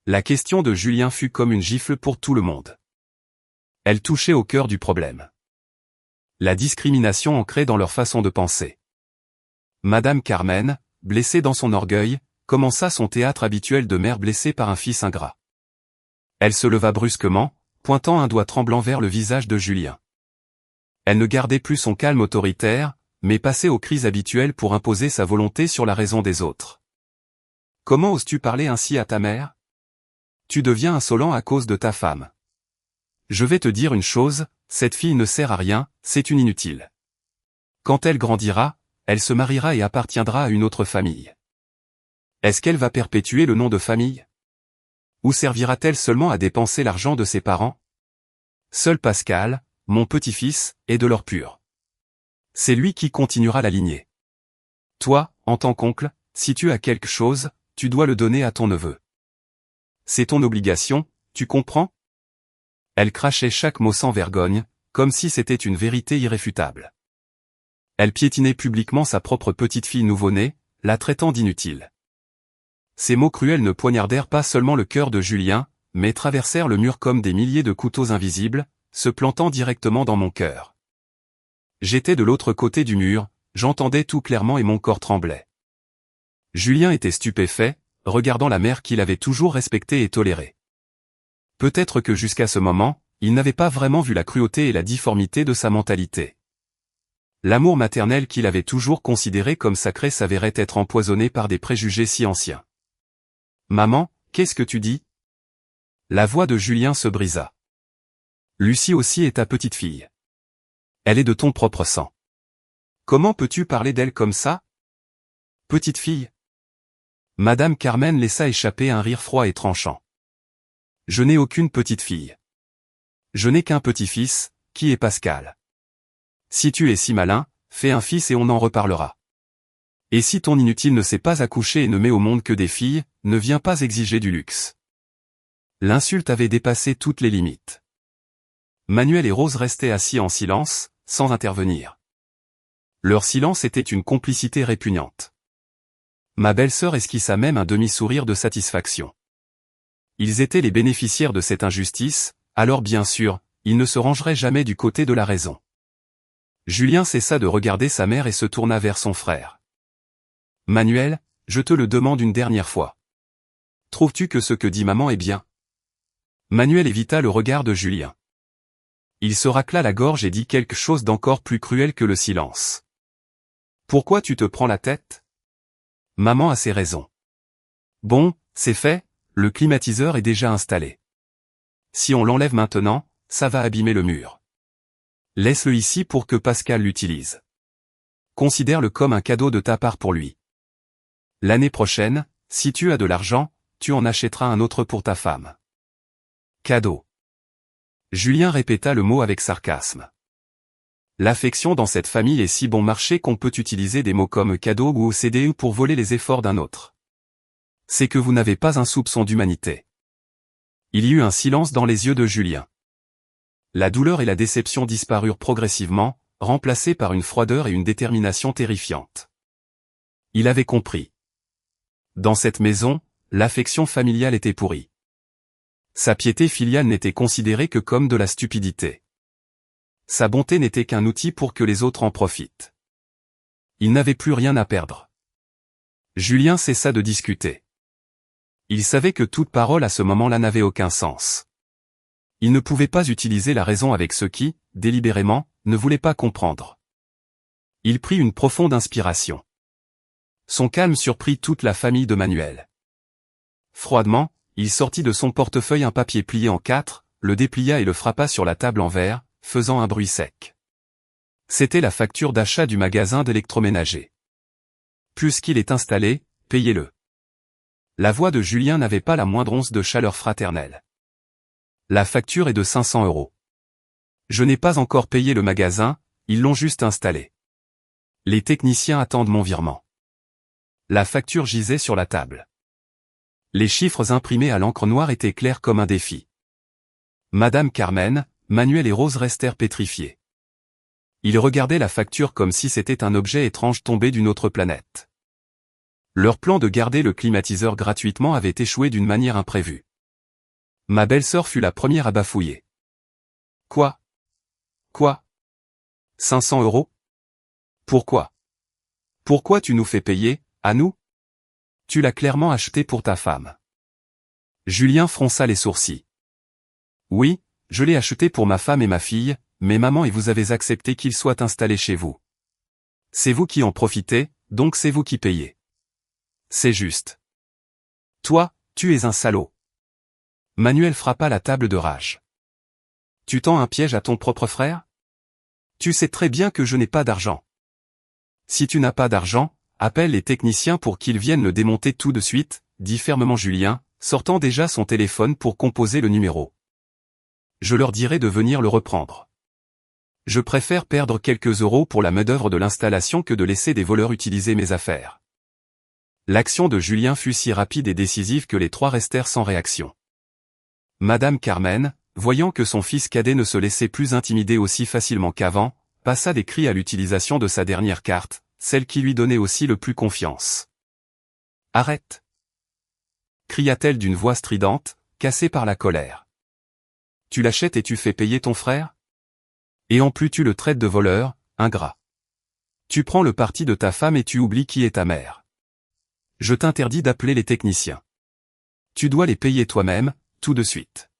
La question de Julien fut comme une gifle pour tout le monde. Elle touchait au cœur du problème. La discrimination ancrée dans leur façon de penser. Madame Carmen, blessée dans son orgueil, commença son théâtre habituel de mère blessée par un fils ingrat. Elle se leva brusquement, pointant un doigt tremblant vers le visage de Julien. Elle ne gardait plus son calme autoritaire, mais passait aux crises habituelles pour imposer sa volonté sur la raison des autres. « Comment oses-tu parler ainsi à ta mère? Tu deviens insolent à cause de ta femme. Je vais te dire une chose, cette fille ne sert à rien, c'est une inutile. Quand elle grandira, elle se mariera et appartiendra à une autre famille. Est-ce qu'elle va perpétuer le nom de famille? Ou servira-t-elle seulement à dépenser l'argent de ses parents? Seul Pascal, mon petit-fils, est de l'or pur. C'est lui qui continuera la lignée. Toi, en tant qu'oncle, si tu as quelque chose, tu dois le donner à ton neveu. C'est ton obligation, tu comprends? » Elle crachait chaque mot sans vergogne, comme si c'était une vérité irréfutable. Elle piétinait publiquement sa propre petite-fille nouveau-née, la traitant d'inutile. Ces mots cruels ne poignardèrent pas seulement le cœur de Julien, mais traversèrent le mur comme des milliers de couteaux invisibles, se plantant directement dans mon cœur. J'étais de l'autre côté du mur, j'entendais tout clairement et mon corps tremblait. Julien était stupéfait, regardant la mère qu'il avait toujours respectée et tolérée. Peut-être que jusqu'à ce moment, il n'avait pas vraiment vu la cruauté et la difformité de sa mentalité. L'amour maternel qu'il avait toujours considéré comme sacré s'avérait être empoisonné par des préjugés si anciens. « Maman, qu'est-ce que tu dis ?» La voix de Julien se brisa. « Lucie aussi est ta petite fille. Elle est de ton propre sang. Comment peux-tu parler d'elle comme ça? Petite fille. Madame Carmen laissa échapper un rire froid et tranchant. Je n'ai aucune petite fille. Je n'ai qu'un petit-fils, qui est Pascal. Si tu es si malin, fais un fils et on en reparlera. Et si ton inutile ne sait pas accoucher et ne met au monde que des filles, ne viens pas exiger du luxe. L'insulte avait dépassé toutes les limites. Manuel et Rose restaient assis en silence, sans intervenir. Leur silence était une complicité répugnante. Ma belle-sœur esquissa même un demi-sourire de satisfaction. Ils étaient les bénéficiaires de cette injustice, alors bien sûr, ils ne se rangeraient jamais du côté de la raison. Julien cessa de regarder sa mère et se tourna vers son frère. Manuel, je te le demande une dernière fois. Trouves-tu que ce que dit maman est bien? Manuel évita le regard de Julien. Il se racla la gorge et dit quelque chose d'encore plus cruel que le silence. Pourquoi tu te prends la tête? Maman a ses raisons. Bon, c'est fait, le climatiseur est déjà installé. Si on l'enlève maintenant, ça va abîmer le mur. Laisse-le ici pour que Pascal l'utilise. Considère-le comme un cadeau de ta part pour lui. L'année prochaine, si tu as de l'argent, tu en achèteras un autre pour ta femme. Cadeau. Julien répéta le mot avec sarcasme. L'affection dans cette famille est si bon marché qu'on peut utiliser des mots comme cadeau ou CDE pour voler les efforts d'un autre. C'est que vous n'avez pas un soupçon d'humanité. Il y eut un silence dans les yeux de Julien. La douleur et la déception disparurent progressivement, remplacées par une froideur et une détermination terrifiantes. Il avait compris. Dans cette maison, l'affection familiale était pourrie. Sa piété filiale n'était considérée que comme de la stupidité. Sa bonté n'était qu'un outil pour que les autres en profitent. Il n'avait plus rien à perdre. Julien cessa de discuter. Il savait que toute parole à ce moment-là n'avait aucun sens. Il ne pouvait pas utiliser la raison avec ceux qui, délibérément, ne voulaient pas comprendre. Il prit une profonde inspiration. Son calme surprit toute la famille de Manuel. Froidement, il sortit de son portefeuille un papier plié en 4, le déplia et le frappa sur la table en verre, faisant un bruit sec. C'était la facture d'achat du magasin d'électroménager. Puisqu'il est installé, payez-le. La voix de Julien n'avait pas la moindre once de chaleur fraternelle. La facture est de 500 €. Je n'ai pas encore payé le magasin, ils l'ont juste installé. Les techniciens attendent mon virement. La facture gisait sur la table. Les chiffres imprimés à l'encre noire étaient clairs comme un défi. Madame Carmen, Manuel et Rose restèrent pétrifiés. Ils regardaient la facture comme si c'était un objet étrange tombé d'une autre planète. Leur plan de garder le climatiseur gratuitement avait échoué d'une manière imprévue. Ma belle-sœur fut la première à bafouiller. Quoi? 500 €? Pourquoi? Pourquoi tu nous fais payer, à nous? Tu l'as clairement acheté pour ta femme. Julien fronça les sourcils. Oui, je l'ai acheté pour ma femme et ma fille, mais maman et vous avez accepté qu'il soit installé chez vous. C'est vous qui en profitez, donc c'est vous qui payez. C'est juste. Toi, tu es un salaud. Manuel frappa la table de rage. Tu tends un piège à ton propre frère? Tu sais très bien que je n'ai pas d'argent. Si tu n'as pas d'argent, appelle les techniciens pour qu'ils viennent le démonter tout de suite, dit fermement Julien, sortant déjà son téléphone pour composer le numéro. Je leur dirai de venir le reprendre. Je préfère perdre quelques euros pour la main-d'œuvre de l'installation que de laisser des voleurs utiliser mes affaires. L'action de Julien fut si rapide et décisive que les trois restèrent sans réaction. Madame Carmen, voyant que son fils cadet ne se laissait plus intimider aussi facilement qu'avant, passa des cris à l'utilisation de sa dernière carte, celle qui lui donnait aussi le plus confiance. « Arrête !» cria-t-elle d'une voix stridente, cassée par la colère. « Tu l'achètes et tu fais payer ton frère? Et en plus tu le traites de voleur, ingrat. Tu prends le parti de ta femme et tu oublies qui est ta mère. Je t'interdis d'appeler les techniciens. Tu dois les payer toi-même, tout de suite.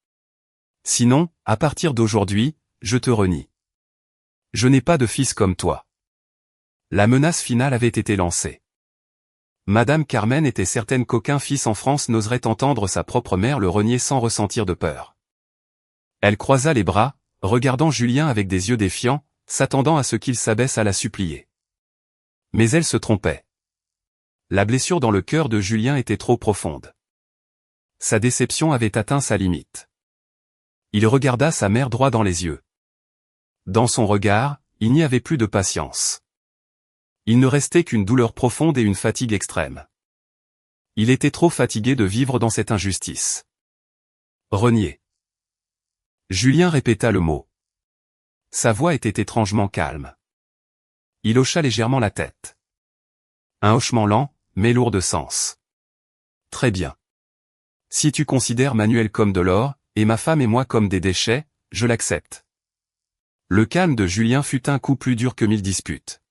Sinon, à partir d'aujourd'hui, je te renie. Je n'ai pas de fils comme toi. » La menace finale avait été lancée. Madame Carmen était certaine qu'aucun fils en France n'oserait entendre sa propre mère le renier sans ressentir de peur. Elle croisa les bras, regardant Julien avec des yeux défiants, s'attendant à ce qu'il s'abaisse à la supplier. Mais elle se trompait. La blessure dans le cœur de Julien était trop profonde. Sa déception avait atteint sa limite. Il regarda sa mère droit dans les yeux. Dans son regard, il n'y avait plus de patience. Il ne restait qu'une douleur profonde et une fatigue extrême. Il était trop fatigué de vivre dans cette injustice. Renier. Julien répéta le mot. Sa voix était étrangement calme. Il hocha légèrement la tête. Un hochement lent, mais lourd de sens. Très bien. Si tu considères Manuel comme de l'or, et ma femme et moi comme des déchets, je l'accepte. Le calme de Julien fut un coup plus dur que 1000 disputes.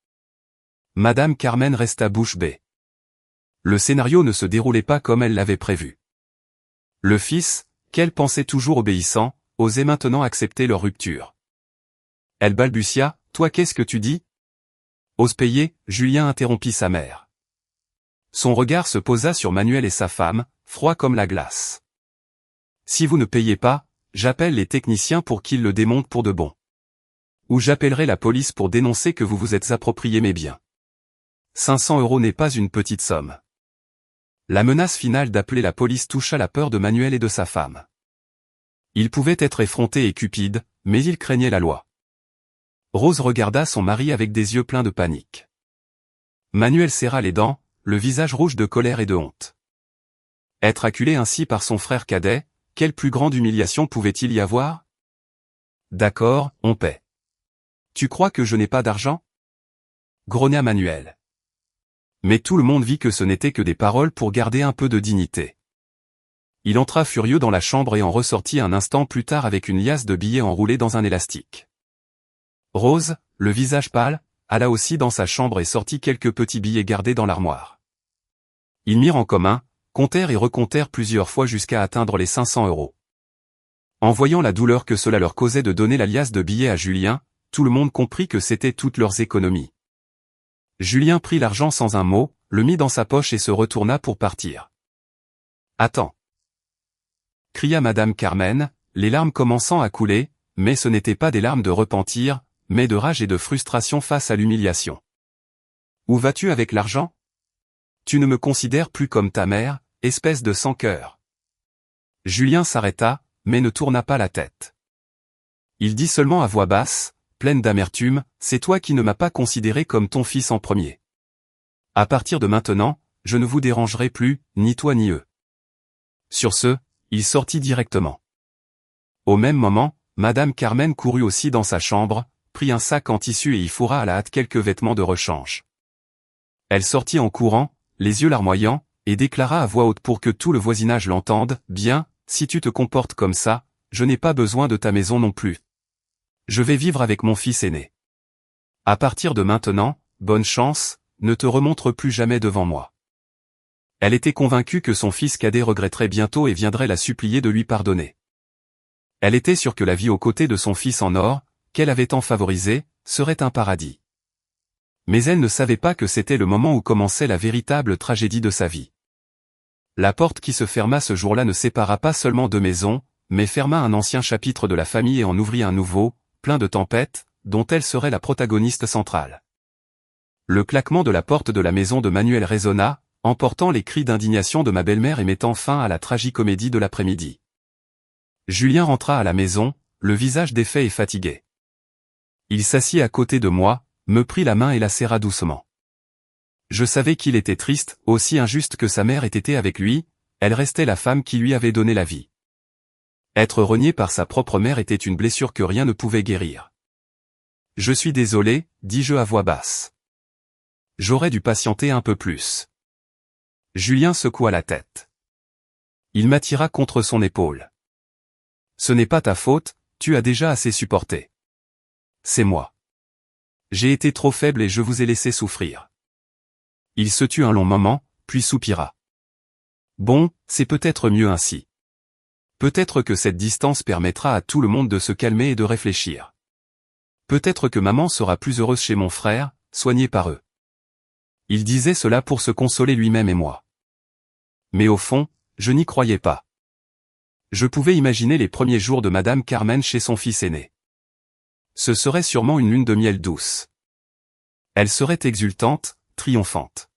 Madame Carmen resta bouche bée. Le scénario ne se déroulait pas comme elle l'avait prévu. Le fils, qu'elle pensait toujours obéissant, osait maintenant accepter leur rupture. Elle balbutia, « Toi qu'est-ce que tu dis ?» Ose payer, Julien interrompit sa mère. Son regard se posa sur Manuel et sa femme, froid comme la glace. « Si vous ne payez pas, j'appelle les techniciens pour qu'ils le démontent pour de bon. Ou j'appellerai la police pour dénoncer que vous vous êtes approprié mes biens. 500 € n'est pas une petite somme. » La menace finale d'appeler la police toucha la peur de Manuel et de sa femme. Il pouvait être effronté et cupide, mais il craignait la loi. Rose regarda son mari avec des yeux pleins de panique. Manuel serra les dents, le visage rouge de colère et de honte. Être acculé ainsi par son frère cadet, quelle plus grande humiliation pouvait-il y avoir? D'accord, on paie. Tu crois que je n'ai pas d'argent? Grogna Manuel. Mais tout le monde vit que ce n'était que des paroles pour garder un peu de dignité. Il entra furieux dans la chambre et en ressortit un instant plus tard avec une liasse de billets enroulés dans un élastique. Rose, le visage pâle, alla aussi dans sa chambre et sortit quelques petits billets gardés dans l'armoire. Ils mirent en commun, comptèrent et recomptèrent plusieurs fois jusqu'à atteindre les 500 €. En voyant la douleur que cela leur causait de donner la liasse de billets à Julien, tout le monde comprit que c'était toutes leurs économies. Julien prit l'argent sans un mot, le mit dans sa poche et se retourna pour partir. « Attends !» cria Madame Carmen, les larmes commençant à couler, mais ce n'étaient pas des larmes de repentir, mais de rage et de frustration face à l'humiliation. « Où vas-tu avec l'argent? Tu ne me considères plus comme ta mère, espèce de sans-cœur. » Julien s'arrêta, mais ne tourna pas la tête. Il dit seulement à voix basse, pleine d'amertume, « C'est toi qui ne m'as pas considéré comme ton fils en premier. À partir de maintenant, je ne vous dérangerai plus, ni toi ni eux. » Sur ce, il sortit directement. Au même moment, Madame Carmen courut aussi dans sa chambre, prit un sac en tissu et y fourra à la hâte quelques vêtements de rechange. Elle sortit en courant, les yeux larmoyants, et déclara à voix haute pour que tout le voisinage l'entende, « Bien, si tu te comportes comme ça, je n'ai pas besoin de ta maison non plus. Je vais vivre avec mon fils aîné. À partir de maintenant, bonne chance, ne te remontre plus jamais devant moi. » Elle était convaincue que son fils cadet regretterait bientôt et viendrait la supplier de lui pardonner. Elle était sûre que la vie aux côtés de son fils en or, qu'elle avait tant favorisé, serait un paradis. Mais elle ne savait pas que c'était le moment où commençait la véritable tragédie de sa vie. La porte qui se ferma ce jour-là ne sépara pas seulement deux maisons, mais ferma un ancien chapitre de la famille et en ouvrit un nouveau, plein de tempêtes, dont elle serait la protagoniste centrale. Le claquement de la porte de la maison de Manuel résonna, emportant les cris d'indignation de ma belle-mère et mettant fin à la tragicomédie de l'après-midi. Julien rentra à la maison, le visage défait et fatigué. Il s'assit à côté de moi, me prit la main et la serra doucement. Je savais qu'il était triste, aussi injuste que sa mère ait été avec lui, elle restait la femme qui lui avait donné la vie. Être renié par sa propre mère était une blessure que rien ne pouvait guérir. « Je suis désolé, dis-je à voix basse. J'aurais dû patienter un peu plus. » Julien secoua la tête. Il m'attira contre son épaule. « Ce n'est pas ta faute, tu as déjà assez supporté. C'est moi. J'ai été trop faible et je vous ai laissé souffrir. » Il se tut un long moment, puis soupira. « Bon, c'est peut-être mieux ainsi. Peut-être que cette distance permettra à tout le monde de se calmer et de réfléchir. Peut-être que maman sera plus heureuse chez mon frère, soignée par eux. » Il disait cela pour se consoler lui-même et moi. Mais au fond, je n'y croyais pas. Je pouvais imaginer les premiers jours de Madame Carmen chez son fils aîné. Ce serait sûrement une lune de miel douce. Elle serait exultante, triomphante.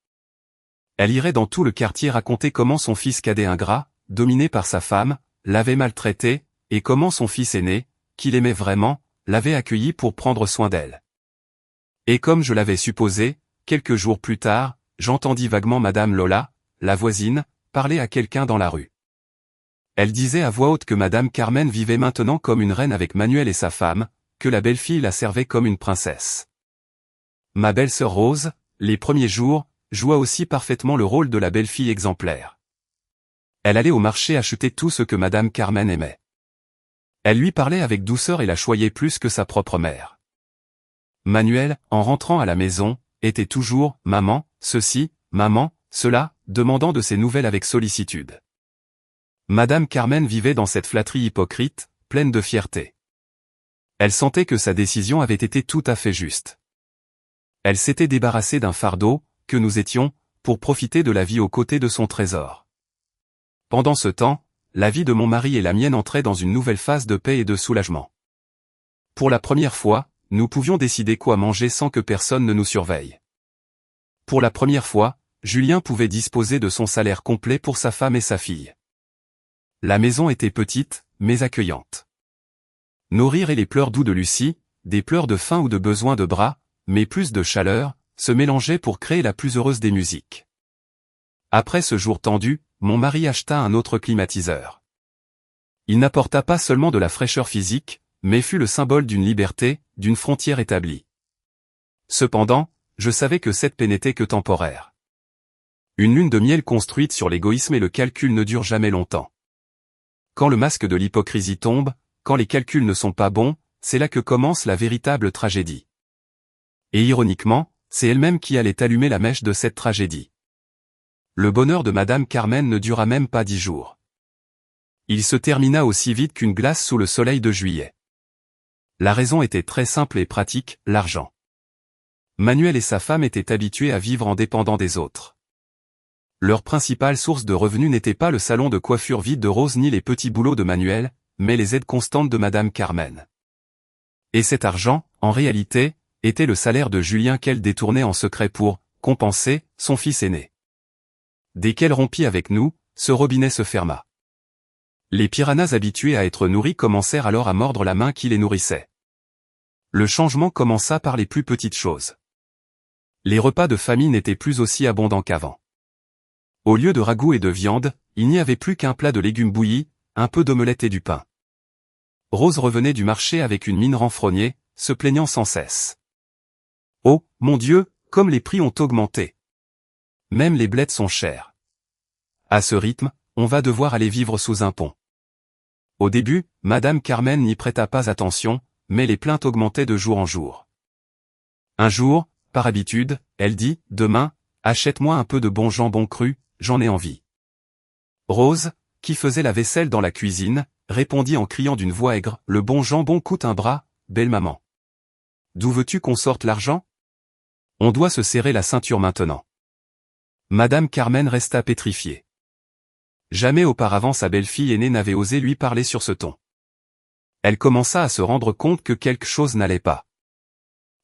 Elle irait dans tout le quartier raconter comment son fils cadet ingrat, dominé par sa femme, l'avait maltraité, et comment son fils aîné, qu'il aimait vraiment, l'avait accueilli pour prendre soin d'elle. Et comme je l'avais supposé, quelques jours plus tard, j'entendis vaguement Madame Lola, la voisine, parler à quelqu'un dans la rue. Elle disait à voix haute que Madame Carmen vivait maintenant comme une reine avec Manuel et sa femme, que la belle-fille la servait comme une princesse. Ma belle-sœur Rose, les premiers jours, joua aussi parfaitement le rôle de la belle-fille exemplaire. Elle allait au marché acheter tout ce que Madame Carmen aimait. Elle lui parlait avec douceur et la choyait plus que sa propre mère. Manuel, en rentrant à la maison, était toujours « Maman, ceci, maman, cela », demandant de ses nouvelles avec sollicitude. Madame Carmen vivait dans cette flatterie hypocrite, pleine de fierté. Elle sentait que sa décision avait été tout à fait juste. Elle s'était débarrassée d'un fardeau, que nous étions, pour profiter de la vie aux côtés de son trésor. Pendant ce temps, la vie de mon mari et la mienne entraient dans une nouvelle phase de paix et de soulagement. Pour la première fois, nous pouvions décider quoi manger sans que personne ne nous surveille. Pour la première fois, Julien pouvait disposer de son salaire complet pour sa femme et sa fille. La maison était petite, mais accueillante. Nos rires et les pleurs doux de Lucie, des pleurs de faim ou de besoin de bras, mais plus de chaleur, se mélangeaient pour créer la plus heureuse des musiques. Après ce jour tendu, mon mari acheta un autre climatiseur. Il n'apporta pas seulement de la fraîcheur physique, mais fut le symbole d'une liberté, d'une frontière établie. Cependant, je savais que cette paix n'était que temporaire. Une lune de miel construite sur l'égoïsme et le calcul ne dure jamais longtemps. Quand le masque de l'hypocrisie tombe, quand les calculs ne sont pas bons, c'est là que commence la véritable tragédie. Et ironiquement, c'est elle-même qui allait allumer la mèche de cette tragédie. Le bonheur de Madame Carmen ne dura même pas 10 jours. Il se termina aussi vite qu'une glace sous le soleil de juillet. La raison était très simple et pratique, l'argent. Manuel et sa femme étaient habitués à vivre en dépendant des autres. Leur principale source de revenus n'était pas le salon de coiffure vide de Rose ni les petits boulots de Manuel, mais les aides constantes de Madame Carmen. Et cet argent, en réalité, était le salaire de Julien qu'elle détournait en secret pour compenser son fils aîné. Dès qu'elle rompit avec nous, ce robinet se ferma. Les piranhas habitués à être nourris commencèrent alors à mordre la main qui les nourrissait. Le changement commença par les plus petites choses. Les repas de famille n'étaient plus aussi abondants qu'avant. Au lieu de ragoût et de viande, il n'y avait plus qu'un plat de légumes bouillis, un peu d'omelette et du pain. Rose revenait du marché avec une mine renfrognée, se plaignant sans cesse. « Oh, mon Dieu, comme les prix ont augmenté. Même les blettes sont chères. À ce rythme, on va devoir aller vivre sous un pont. » Au début, Madame Carmen n'y prêta pas attention, mais les plaintes augmentaient de jour en jour. Un jour, par habitude, elle dit « Demain, achète-moi un peu de bon jambon cru, j'en ai envie. » Rose, qui faisait la vaisselle dans la cuisine, répondit en criant d'une voix aigre « Le bon jambon coûte un bras, belle maman. D'où veux-tu qu'on sorte l'argent? On doit se serrer la ceinture maintenant. » Madame Carmen resta pétrifiée. Jamais auparavant sa belle-fille aînée n'avait osé lui parler sur ce ton. Elle commença à se rendre compte que quelque chose n'allait pas.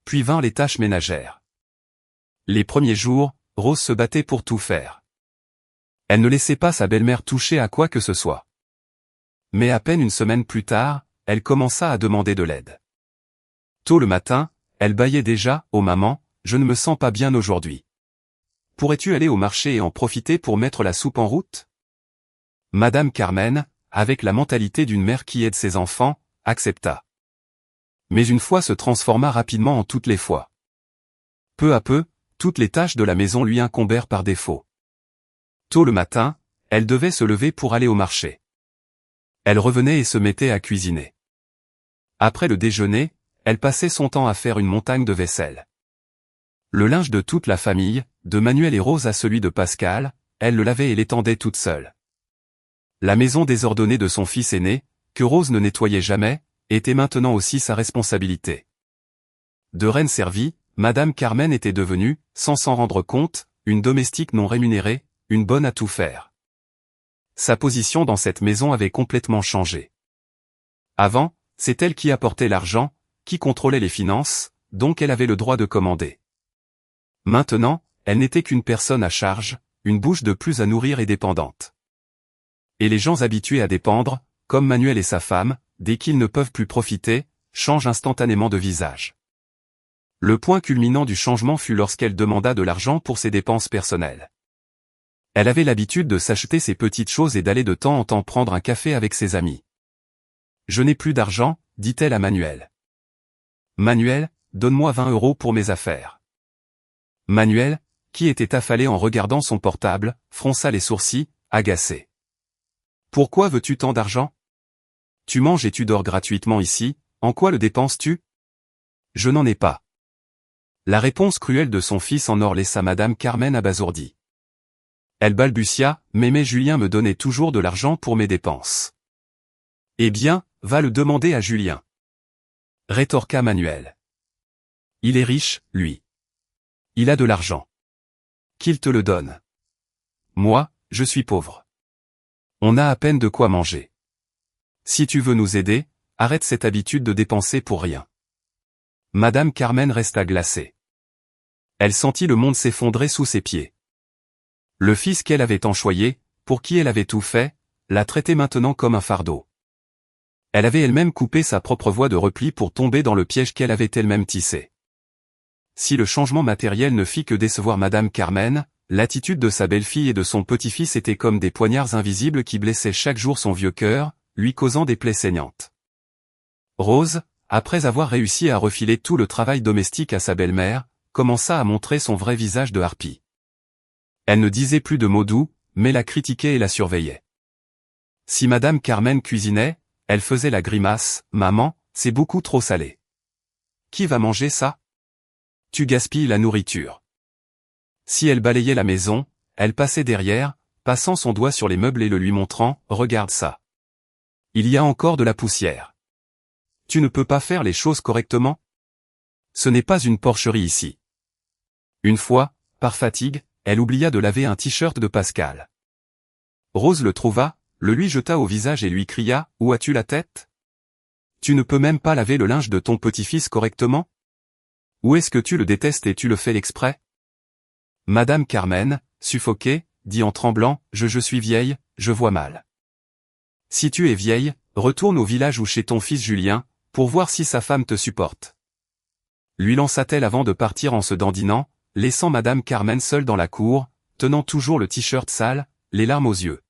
Puis vinrent les tâches ménagères. Les premiers jours, Rose se battait pour tout faire. Elle ne laissait pas sa belle-mère toucher à quoi que ce soit. Mais à peine une semaine plus tard, elle commença à demander de l'aide. Tôt le matin, elle bâillait déjà « Oh maman, je ne me sens pas bien aujourd'hui. Pourrais-tu aller au marché et en profiter pour mettre la soupe en route ?» Madame Carmen, avec la mentalité d'une mère qui aide ses enfants, accepta. Mais une fois se transforma rapidement en toutes les fois. Peu à peu, toutes les tâches de la maison lui incombèrent par défaut. Tôt le matin, elle devait se lever pour aller au marché. Elle revenait et se mettait à cuisiner. Après le déjeuner, elle passait son temps à faire une montagne de vaisselle. Le linge de toute la famille, de Manuel et Rose à celui de Pascal, elle le lavait et l'étendait toute seule. La maison désordonnée de son fils aîné, que Rose ne nettoyait jamais, était maintenant aussi sa responsabilité. De reine servie, Madame Carmen était devenue, sans s'en rendre compte, une domestique non rémunérée, une bonne à tout faire. Sa position dans cette maison avait complètement changé. Avant, c'est elle qui apportait l'argent, qui contrôlait les finances, donc elle avait le droit de commander. Maintenant, elle n'était qu'une personne à charge, une bouche de plus à nourrir et dépendante. Et les gens habitués à dépendre, comme Manuel et sa femme, dès qu'ils ne peuvent plus profiter, changent instantanément de visage. Le point culminant du changement fut lorsqu'elle demanda de l'argent pour ses dépenses personnelles. Elle avait l'habitude de s'acheter ces petites choses et d'aller de temps en temps prendre un café avec ses amis. « Je n'ai plus d'argent, dit-elle à Manuel. Manuel, donne-moi 20 € pour mes affaires. Manuel, qui était affalé en regardant son portable, fronça les sourcils, agacé. Pourquoi veux-tu tant d'argent? Tu manges et tu dors gratuitement ici, en quoi le dépenses-tu? Je n'en ai pas. La réponse cruelle de son fils en or laissa Madame Carmen abasourdie. Elle balbutia, mais Julien me donnait toujours de l'argent pour mes dépenses. Eh bien, va le demander à Julien. Rétorqua Manuel. Il est riche, lui. Il a de l'argent. Qu'il te le donne. Moi, je suis pauvre. On a à peine de quoi manger. Si tu veux nous aider, arrête cette habitude de dépenser pour rien. Madame Carmen resta glacée. Elle sentit le monde s'effondrer sous ses pieds. Le fils qu'elle avait tant choyé, pour qui elle avait tout fait, la traitait maintenant comme un fardeau. Elle avait elle-même coupé sa propre voie de repli pour tomber dans le piège qu'elle avait elle-même tissé. Si le changement matériel ne fit que décevoir Madame Carmen, l'attitude de sa belle-fille et de son petit-fils était comme des poignards invisibles qui blessaient chaque jour son vieux cœur, lui causant des plaies saignantes. Rose, après avoir réussi à refiler tout le travail domestique à sa belle-mère, commença à montrer son vrai visage de harpie. Elle ne disait plus de mots doux, mais la critiquait et la surveillait. Si Madame Carmen cuisinait, elle faisait la grimace, « Maman, c'est beaucoup trop salé. Qui va manger ça? Tu gaspilles la nourriture. » Si elle balayait la maison, elle passait derrière, passant son doigt sur les meubles et le lui montrant, « Regarde ça. Il y a encore de la poussière. Tu ne peux pas faire les choses correctement? Ce n'est pas une porcherie ici. » Une fois, par fatigue, elle oublia de laver un t-shirt de Pascal. Rose le trouva, le lui jeta au visage et lui cria, « Où as-tu la tête? Tu ne peux même pas laver le linge de ton petit-fils correctement? Ou est-ce que tu le détestes et tu le fais exprès? » Madame Carmen, suffoquée, dit en tremblant, « Je suis vieille, je vois mal. Si tu es vieille, retourne au village ou chez ton fils Julien, pour voir si sa femme te supporte. » Lui lança-t-elle avant de partir en se dandinant, laissant Madame Carmen seule dans la cour, tenant toujours le t-shirt sale, les larmes aux yeux.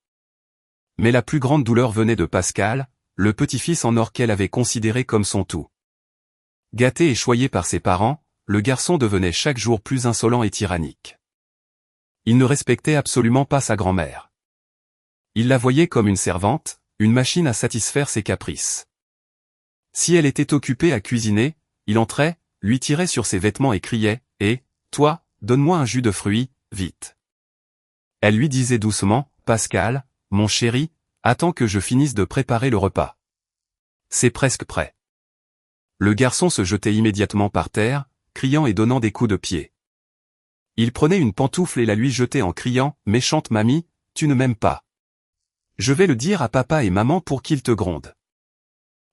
Mais la plus grande douleur venait de Pascal, le petit-fils en or qu'elle avait considéré comme son tout. Gâté et choyé par ses parents, le garçon devenait chaque jour plus insolent et tyrannique. Il ne respectait absolument pas sa grand-mère. Il la voyait comme une servante, une machine à satisfaire ses caprices. Si elle était occupée à cuisiner, il entrait, lui tirait sur ses vêtements et criait, « Eh, toi, donne-moi un jus de fruits, vite. » Elle lui disait doucement, « Pascal, mon chéri, attends que je finisse de préparer le repas. C'est presque prêt. » Le garçon se jetait immédiatement par terre, criant et donnant des coups de pied. Il prenait une pantoufle et la lui jetait en criant, « Méchante mamie, tu ne m'aimes pas. Je vais le dire à papa et maman pour qu'ils te grondent. »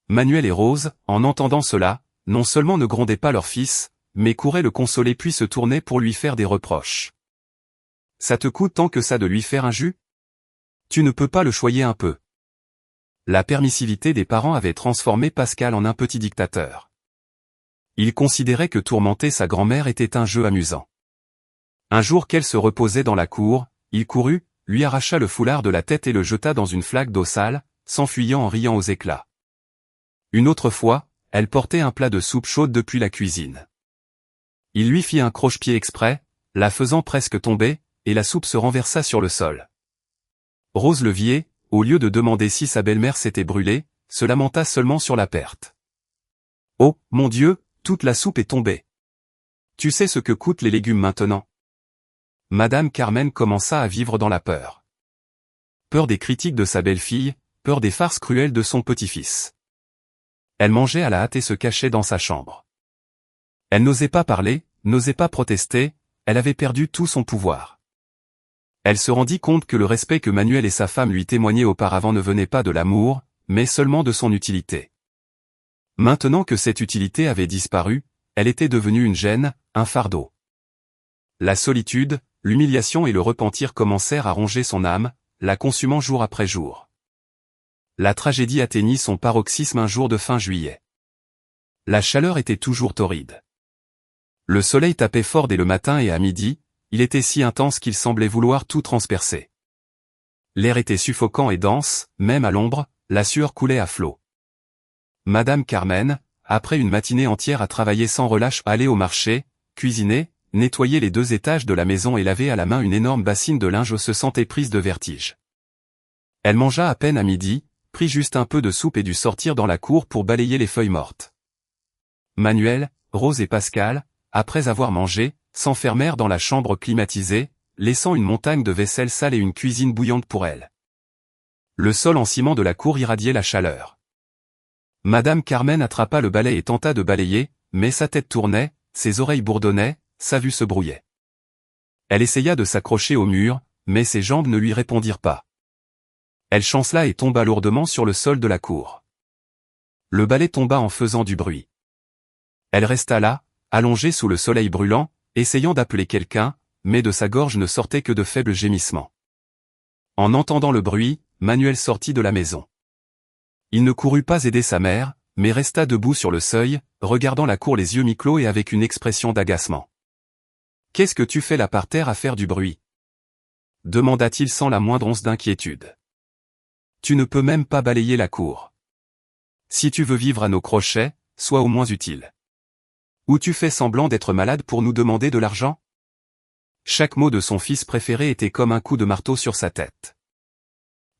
Manuel et Rose, en entendant cela, non seulement ne grondaient pas leur fils, mais couraient le consoler puis se tournaient pour lui faire des reproches. « Ça te coûte tant que ça de lui faire un jus? Tu ne peux pas le choyer un peu. » La permissivité des parents avait transformé Pascal en un petit dictateur. Il considérait que tourmenter sa grand-mère était un jeu amusant. Un jour qu'elle se reposait dans la cour, il courut, lui arracha le foulard de la tête et le jeta dans une flaque d'eau sale, s'enfuyant en riant aux éclats. Une autre fois, elle portait un plat de soupe chaude depuis la cuisine. Il lui fit un croche-pied exprès, la faisant presque tomber, et la soupe se renversa sur le sol. Rose Levier, au lieu de demander si sa belle-mère s'était brûlée, se lamenta seulement sur la perte. « Oh, mon Dieu, toute la soupe est tombée. Tu sais ce que coûtent les légumes maintenant? » Madame Carmen commença à vivre dans la peur. Peur des critiques de sa belle-fille, peur des farces cruelles de son petit-fils. Elle mangeait à la hâte et se cachait dans sa chambre. Elle n'osait pas parler, n'osait pas protester, elle avait perdu tout son pouvoir. Elle se rendit compte que le respect que Manuel et sa femme lui témoignaient auparavant ne venait pas de l'amour, mais seulement de son utilité. Maintenant que cette utilité avait disparu, elle était devenue une gêne, un fardeau. La solitude, l'humiliation et le repentir commencèrent à ronger son âme, la consumant jour après jour. La tragédie atteignit son paroxysme un jour de fin juillet. La chaleur était toujours torride. Le soleil tapait fort dès le matin et à midi, il était si intense qu'il semblait vouloir tout transpercer. L'air était suffocant et dense, même à l'ombre, la sueur coulait à flots. Madame Carmen, après une matinée entière à travailler sans relâche, aller au marché, cuisiner, nettoyer les 2 étages de la maison et laver à la main une énorme bassine de linge, se sentait prise de vertige. Elle mangea à peine à midi, prit juste un peu de soupe et dut sortir dans la cour pour balayer les feuilles mortes. Manuel, Rose et Pascal, après avoir mangé, s'enfermèrent dans la chambre climatisée, laissant une montagne de vaisselle sale et une cuisine bouillante pour elles. Le sol en ciment de la cour irradiait la chaleur. Madame Carmen attrapa le balai et tenta de balayer, mais sa tête tournait, ses oreilles bourdonnaient, sa vue se brouillait. Elle essaya de s'accrocher au mur, mais ses jambes ne lui répondirent pas. Elle chancela et tomba lourdement sur le sol de la cour. Le balai tomba en faisant du bruit. Elle resta là, allongée sous le soleil brûlant, essayant d'appeler quelqu'un, mais de sa gorge ne sortaient que de faibles gémissements. En entendant le bruit, Manuel sortit de la maison. Il ne courut pas aider sa mère, mais resta debout sur le seuil, regardant la cour les yeux mi-clos et avec une expression d'agacement. « Qu'est-ce que tu fais là par terre à faire du bruit ?» demanda-t-il sans la moindre once d'inquiétude. « Tu ne peux même pas balayer la cour. Si tu veux vivre à nos crochets, sois au moins utile. Ou tu fais semblant d'être malade pour nous demander de l'argent ?» Chaque mot de son fils préféré était comme un coup de marteau sur sa tête.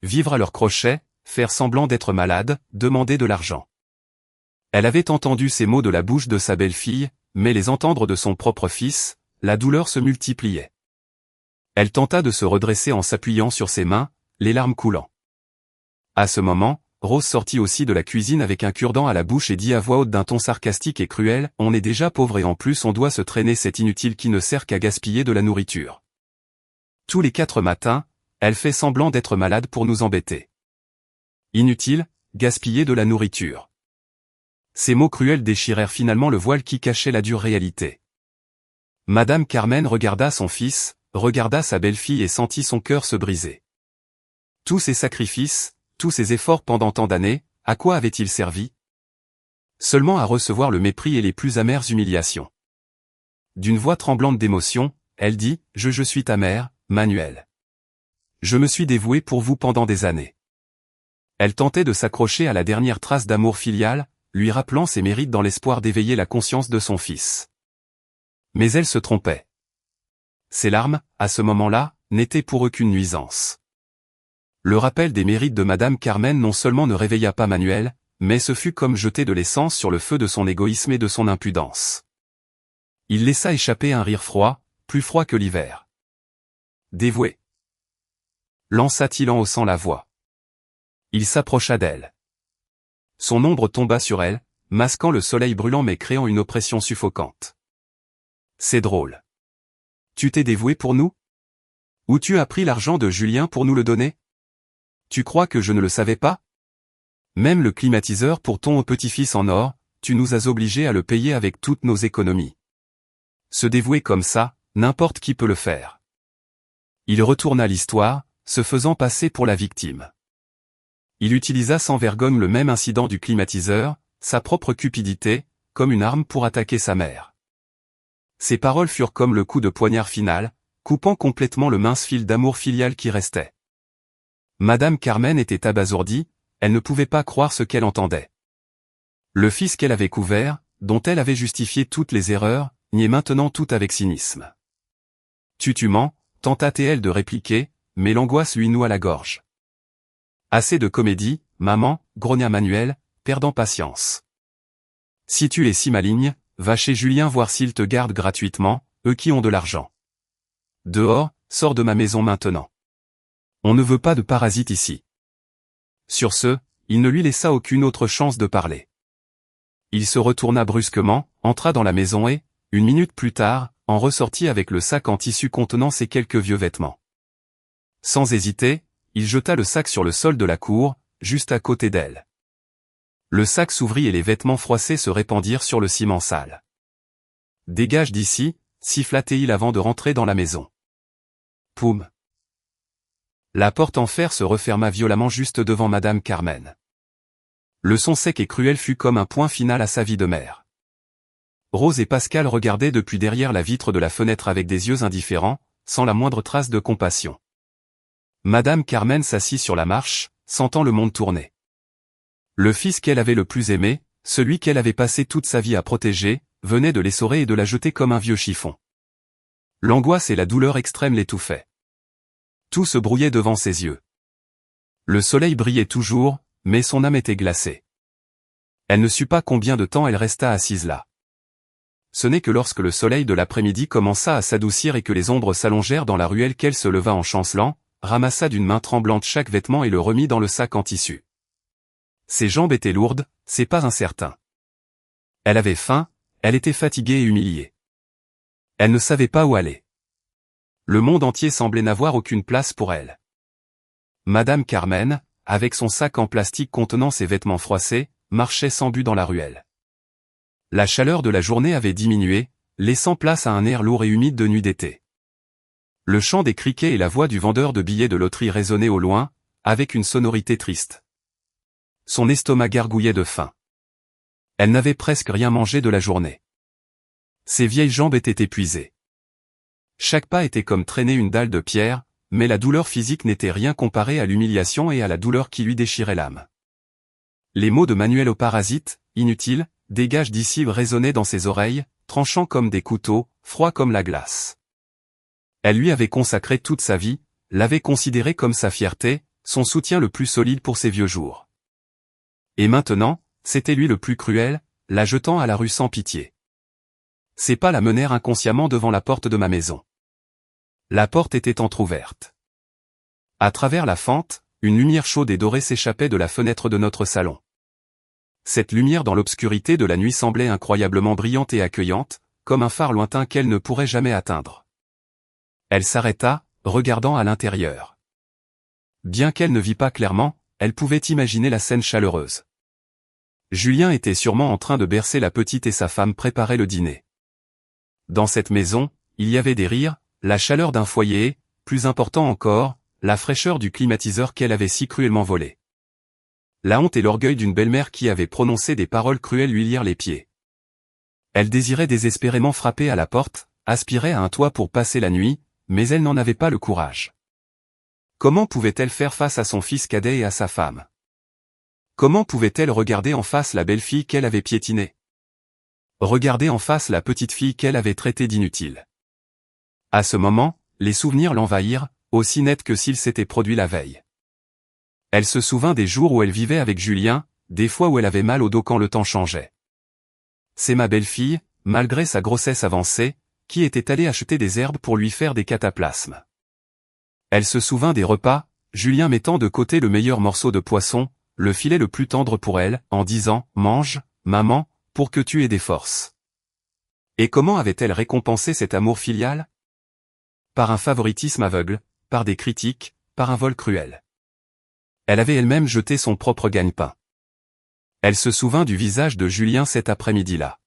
Vivre à leur crochet, faire semblant d'être malade, demander de l'argent. Elle avait entendu ces mots de la bouche de sa belle-fille, mais les entendre de son propre fils, la douleur se multipliait. Elle tenta de se redresser en s'appuyant sur ses mains, les larmes coulant. À ce moment, Rose sortit aussi de la cuisine avec un cure-dent à la bouche et dit à voix haute d'un ton sarcastique et cruel, « On est déjà pauvre et en plus on doit se traîner cet inutile qui ne sert qu'à gaspiller de la nourriture. Tous les 4 matins, elle fait semblant d'être malade pour nous embêter. Inutile, gaspiller de la nourriture. » Ces mots cruels déchirèrent finalement le voile qui cachait la dure réalité. Madame Carmen regarda son fils, regarda sa belle-fille et sentit son cœur se briser. Tous ces sacrifices, tous ces efforts pendant tant d'années, à quoi avaient-ils servi? Seulement à recevoir le mépris et les plus amères humiliations. D'une voix tremblante d'émotion, elle dit, « Je suis ta mère, Manuel. Je me suis dévouée pour vous pendant des années. » Elle tentait de s'accrocher à la dernière trace d'amour filial, lui rappelant ses mérites dans l'espoir d'éveiller la conscience de son fils. Mais elle se trompait. Ses larmes, à ce moment-là, n'étaient pour eux qu'une nuisance. Le rappel des mérites de Madame Carmen non seulement ne réveilla pas Manuel, mais ce fut comme jeter de l'essence sur le feu de son égoïsme et de son impudence. Il laissa échapper un rire froid, plus froid que l'hiver. « Dévoué » lança-t-il en haussant la voix. Il s'approcha d'elle. Son ombre tomba sur elle, masquant le soleil brûlant mais créant une oppression suffocante. « C'est drôle. Tu t'es dévoué pour nous? Ou tu as pris l'argent de Julien pour nous le donner? Tu crois que je ne le savais pas? Même le climatiseur pour ton petit-fils en or, tu nous as obligés à le payer avec toutes nos économies. Se dévouer comme ça, n'importe qui peut le faire. » Il retourna l'histoire, se faisant passer pour la victime. Il utilisa sans vergogne le même incident du climatiseur, sa propre cupidité, comme une arme pour attaquer sa mère. Ses paroles furent comme le coup de poignard final, coupant complètement le mince fil d'amour filial qui restait. Madame Carmen était abasourdie, elle ne pouvait pas croire ce qu'elle entendait. Le fils qu'elle avait couvert, dont elle avait justifié toutes les erreurs, niait maintenant tout avec cynisme. « Tu mens » tenta-t-elle de répliquer, mais l'angoisse lui noua la gorge. « Assez de comédie, maman » grogna Manuel, perdant patience. « Si tu es si maligne, va chez Julien voir s'il te garde gratuitement, eux qui ont de l'argent. Dehors, sors de ma maison maintenant. On ne veut pas de parasites ici. » Sur ce, il ne lui laissa aucune autre chance de parler. Il se retourna brusquement, entra dans la maison et, une minute plus tard, en ressortit avec le sac en tissu contenant ses quelques vieux vêtements. Sans hésiter, il jeta le sac sur le sol de la cour, juste à côté d'elle. Le sac s'ouvrit et les vêtements froissés se répandirent sur le ciment sale. « Dégage d'ici » siffla-t-il avant de rentrer dans la maison. Poum. La porte en fer se referma violemment juste devant Madame Carmen. Le son sec et cruel fut comme un point final à sa vie de mère. Rose et Pascal regardaient depuis derrière la vitre de la fenêtre avec des yeux indifférents, sans la moindre trace de compassion. Madame Carmen s'assit sur la marche, sentant le monde tourner. Le fils qu'elle avait le plus aimé, celui qu'elle avait passé toute sa vie à protéger, venait de l'essorer et de la jeter comme un vieux chiffon. L'angoisse et la douleur extrême l'étouffaient. Tout se brouillait devant ses yeux. Le soleil brillait toujours, mais son âme était glacée. Elle ne sut pas combien de temps elle resta assise là. Ce n'est que lorsque le soleil de l'après-midi commença à s'adoucir et que les ombres s'allongèrent dans la ruelle qu'elle se leva en chancelant, ramassa d'une main tremblante chaque vêtement et le remit dans le sac en tissu. Ses jambes étaient lourdes, ses pas incertains. Elle avait faim, elle était fatiguée et humiliée. Elle ne savait pas où aller. Le monde entier semblait n'avoir aucune place pour elle. Madame Carmen, avec son sac en plastique contenant ses vêtements froissés, marchait sans but dans la ruelle. La chaleur de la journée avait diminué, laissant place à un air lourd et humide de nuit d'été. Le chant des criquets et la voix du vendeur de billets de loterie résonnaient au loin, avec une sonorité triste. Son estomac gargouillait de faim. Elle n'avait presque rien mangé de la journée. Ses vieilles jambes étaient épuisées. Chaque pas était comme traîner une dalle de pierre, mais la douleur physique n'était rien comparée à l'humiliation et à la douleur qui lui déchirait l'âme. Les mots de Manuel au parasite, inutiles, dégage d'ici résonnaient dans ses oreilles, tranchants comme des couteaux, froids comme la glace. Elle lui avait consacré toute sa vie, l'avait considéré comme sa fierté, son soutien le plus solide pour ses vieux jours. Et maintenant, c'était lui le plus cruel, la jetant à la rue sans pitié. Ses pas la menèrent inconsciemment devant la porte de ma maison. La porte était entr'ouverte. À travers la fente, une lumière chaude et dorée s'échappait de la fenêtre de notre salon. Cette lumière dans l'obscurité de la nuit semblait incroyablement brillante et accueillante, comme un phare lointain qu'elle ne pourrait jamais atteindre. Elle s'arrêta, regardant à l'intérieur. Bien qu'elle ne vît pas clairement, elle pouvait imaginer la scène chaleureuse. Julien était sûrement en train de bercer la petite et sa femme préparaient le dîner. Dans cette maison, il y avait des rires, la chaleur d'un foyer et, plus important encore, la fraîcheur du climatiseur qu'elle avait si cruellement volé. La honte et l'orgueil d'une belle-mère qui avait prononcé des paroles cruelles lui lièrent les pieds. Elle désirait désespérément frapper à la porte, aspirait à un toit pour passer la nuit, mais elle n'en avait pas le courage. Comment pouvait-elle faire face à son fils cadet et à sa femme? Comment pouvait-elle regarder en face la belle-fille qu'elle avait piétinée? Regarder en face la petite fille qu'elle avait traitée d'inutile. À ce moment, les souvenirs l'envahirent, aussi nets que s'ils s'étaient produits la veille. Elle se souvint des jours où elle vivait avec Julien, des fois où elle avait mal au dos quand le temps changeait. C'est ma belle-fille, malgré sa grossesse avancée, qui était allée acheter des herbes pour lui faire des cataplasmes. Elle se souvint des repas, Julien mettant de côté le meilleur morceau de poisson, le filet le plus tendre pour elle, en disant « Mange, maman, pour que tu aies des forces ». Et comment avait-elle récompensé cet amour filial? Par un favoritisme aveugle, par des critiques, par un vol cruel. Elle avait elle-même jeté son propre gagne-pain. Elle se souvint du visage de Julien cet après-midi-là.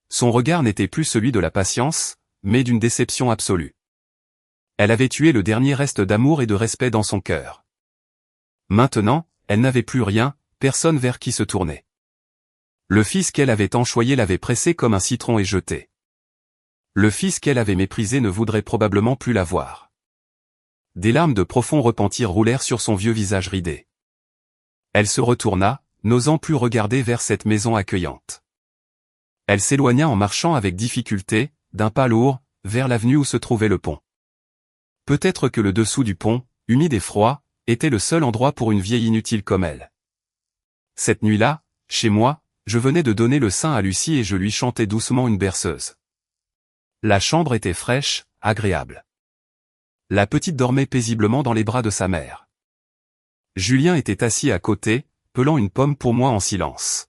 Son regard n'était plus celui de la patience, mais d'une déception absolue. Elle avait tué le dernier reste d'amour et de respect dans son cœur. Maintenant, elle n'avait plus rien, personne vers qui se tourner. Le fils qu'elle avait enchoyé l'avait pressé comme un citron et jeté. Le fils qu'elle avait méprisé ne voudrait probablement plus la voir. Des larmes de profond repentir roulèrent sur son vieux visage ridé. Elle se retourna, n'osant plus regarder vers cette maison accueillante. Elle s'éloigna en marchant avec difficulté, d'un pas lourd, vers l'avenue où se trouvait le pont. Peut-être que le dessous du pont, humide et froid, était le seul endroit pour une vieille inutile comme elle. Cette nuit-là, chez moi, je venais de donner le sein à Lucie et je lui chantais doucement une berceuse. La chambre était fraîche, agréable. La petite dormait paisiblement dans les bras de sa mère. Julien était assis à côté, pelant une pomme pour moi en silence.